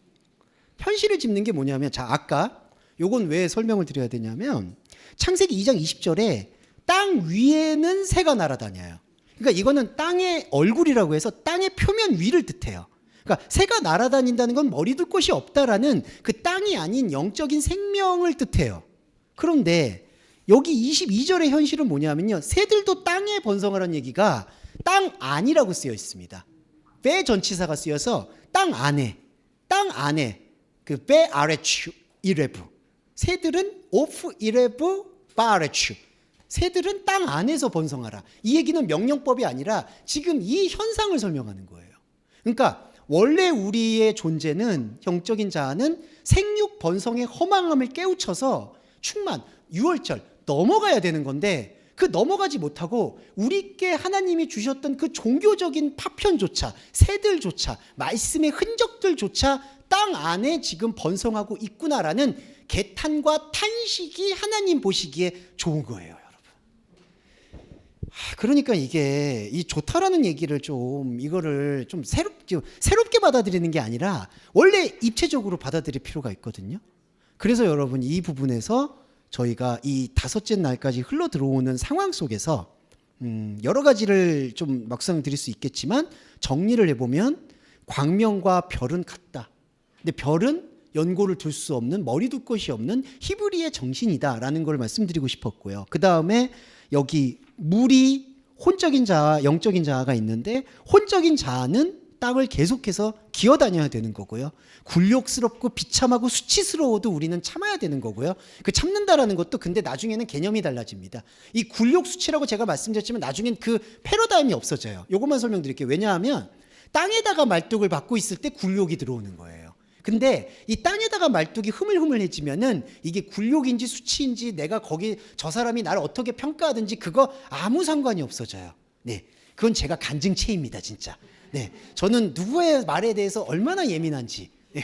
현실을 짚는 게 뭐냐면, 자, 아까 요건 왜 설명을 드려야 되냐면, 창세기 2장 20절에 땅 위에는 새가 날아다녀요. 그러니까 이거는 땅의 얼굴이라고 해서 땅의 표면 위를 뜻해요. 그러니까 새가 날아다닌다는 건 머리 둘 곳이 없다라는 그 땅이 아닌 영적인 생명을 뜻해요. 그런데 여기 22절의 현실은 뭐냐면요. 새들도 땅에 번성하라는 얘기가 땅 안이라고 쓰여 있습니다. 베 전치사가 쓰여서 땅 안에 그 베 아레추 이레부, 새들은 오프 이레부 바레추, 새들은 땅 안에서 번성하라. 이 얘기는 명령법이 아니라 지금 이 현상을 설명하는 거예요. 그러니까 원래 우리의 존재는, 영적인 자아는 생육 번성의 허망함을 깨우쳐서 충만, 유월절 넘어가야 되는 건데, 그 넘어가지 못하고 우리께 하나님이 주셨던 그 종교적인 파편조차, 새들조차, 말씀의 흔적들조차 땅 안에 지금 번성하고 있구나라는 개탄과 탄식이 하나님 보시기에 좋은 거예요, 여러분. 그러니까 이게 이 좋다라는 얘기를 이거를 좀 새롭게 받아들이는 게 아니라 원래 입체적으로 받아들일 필요가 있거든요. 그래서 여러분, 이 부분에서 저희가 이 다섯째 날까지 흘러 들어오는 상황 속에서 여러 가지를 좀 막상 드릴 수 있겠지만, 정리를 해보면 광명과 별은 같다. 근데 별은 연고를 둘 수 없는, 머리 둘 곳이 없는 히브리의 정신이다라는 걸 말씀드리고 싶었고요. 그 다음에 여기 물이 혼적인 자아, 영적인 자아가 있는데, 혼적인 자아는 땅을 계속해서 기어다녀야 되는 거고요. 굴욕스럽고 비참하고 수치스러워도 우리는 참아야 되는 거고요. 그 참는다라는 것도 근데 나중에는 개념이 달라집니다. 이 굴욕 수치라고 제가 말씀드렸지만 나중엔 그 패러다임이 없어져요. 이것만 설명드릴게요. 왜냐하면 땅에다가 말뚝을 받고 있을 때 굴욕이 들어오는 거예요. 근데 이 땅에다가 말뚝이 흐물흐물해지면은 이게 굴욕인지 수치인지, 내가 거기 저 사람이 나를 어떻게 평가하든지 그거 아무 상관이 없어져요. 네, 그건 제가 간증체입니다, 진짜. 네, 저는 누구의 말에 대해서 얼마나 예민한지, 네,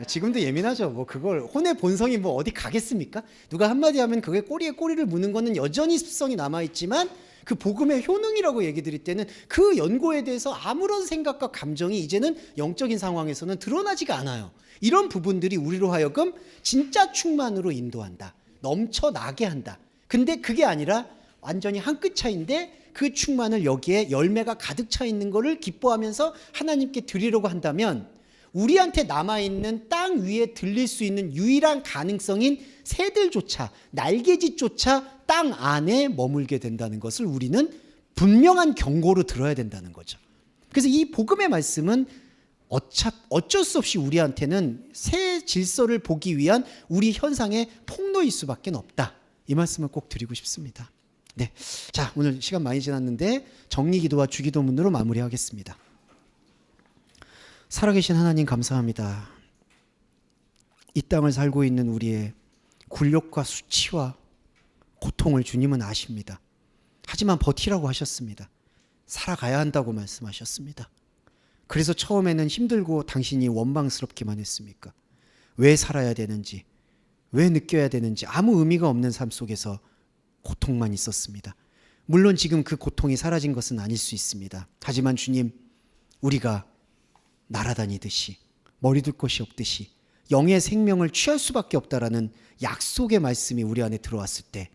지금도 예민하죠. 뭐 그걸 혼의 본성이 뭐 어디 가겠습니까? 누가 한마디 하면 그게 꼬리에 꼬리를 무는 거는 여전히 습성이 남아있지만, 그 복음의 효능이라고 얘기 드릴 때는 그 연고에 대해서 아무런 생각과 감정이 이제는 영적인 상황에서는 드러나지가 않아요. 이런 부분들이 우리로 하여금 진짜 충만으로 인도한다, 넘쳐나게 한다. 근데 그게 아니라 완전히 한 끗 차이인데, 그 충만을 여기에 열매가 가득 차 있는 것을 기뻐하면서 하나님께 드리려고 한다면, 우리한테 남아있는 땅 위에 들릴 수 있는 유일한 가능성인 새들조차, 날개짓조차 땅 안에 머물게 된다는 것을 우리는 분명한 경고로 들어야 된다는 거죠. 그래서 이 복음의 말씀은 어쩔 수 없이 우리한테는 새 질서를 보기 위한 우리 현상의 통로일 수밖에 없다. 이 말씀을 꼭 드리고 싶습니다. 네, 자, 오늘 시간 많이 지났는데 정리기도와 주기도문으로 마무리하겠습니다. 살아계신 하나님, 감사합니다. 이 땅을 살고 있는 우리의 굴욕과 수치와 고통을 주님은 아십니다. 하지만 버티라고 하셨습니다. 살아가야 한다고 말씀하셨습니다. 그래서 처음에는 힘들고 당신이 원망스럽기만 했습니까? 왜 살아야 되는지, 왜 느껴야 되는지 아무 의미가 없는 삶 속에서 고통만 있었습니다. 물론 지금 그 고통이 사라진 것은 아닐 수 있습니다. 하지만 주님, 우리가 날아다니듯이, 머리 둘 곳이 없듯이 영의 생명을 취할 수밖에 없다라는 약속의 말씀이 우리 안에 들어왔을 때,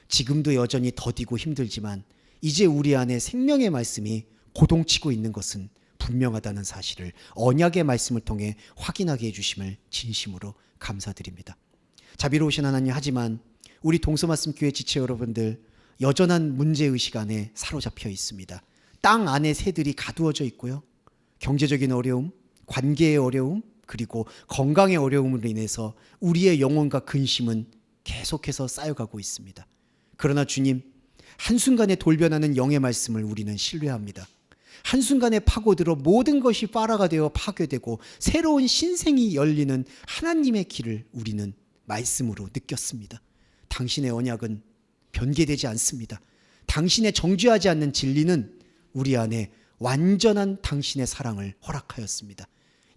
지금도 여전히 더디고 힘들지만 이제 우리 안에 생명의 말씀이 고동치고 있는 것은 분명하다는 사실을 언약의 말씀을 통해 확인하게 해주심을 진심으로 감사드립니다. 자비로우신 하나님, 하지만 우리 동서말씀교회 지체 여러분들 여전한 문제의식 안에 사로잡혀 있습니다. 땅 안에 새들이 가두어져 있고요, 경제적인 어려움, 관계의 어려움, 그리고 건강의 어려움으로 인해서 우리의 영혼과 근심은 계속해서 쌓여가고 있습니다. 그러나 주님, 한순간에 돌변하는 영의 말씀을 우리는 신뢰합니다. 한순간에 파고들어 모든 것이 파라가 되어 파괴되고 새로운 신생이 열리는 하나님의 길을 우리는 말씀으로 느꼈습니다. 당신의 언약은 변개되지 않습니다. 당신의 정죄하지 않는 진리는 우리 안에 완전한 당신의 사랑을 허락하였습니다.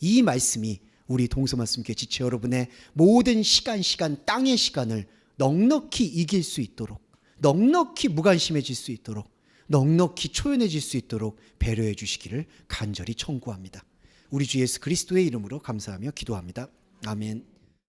이 말씀이 우리 동서말씀교회 지체 여러분의 모든 시간, 땅의 시간을 넉넉히 이길 수 있도록, 넉넉히 무관심해질 수 있도록, 넉넉히 초연해질 수 있도록 배려해 주시기를 간절히 청구합니다. 우리 주 예수 그리스도의 이름으로 감사하며 기도합니다. 아멘.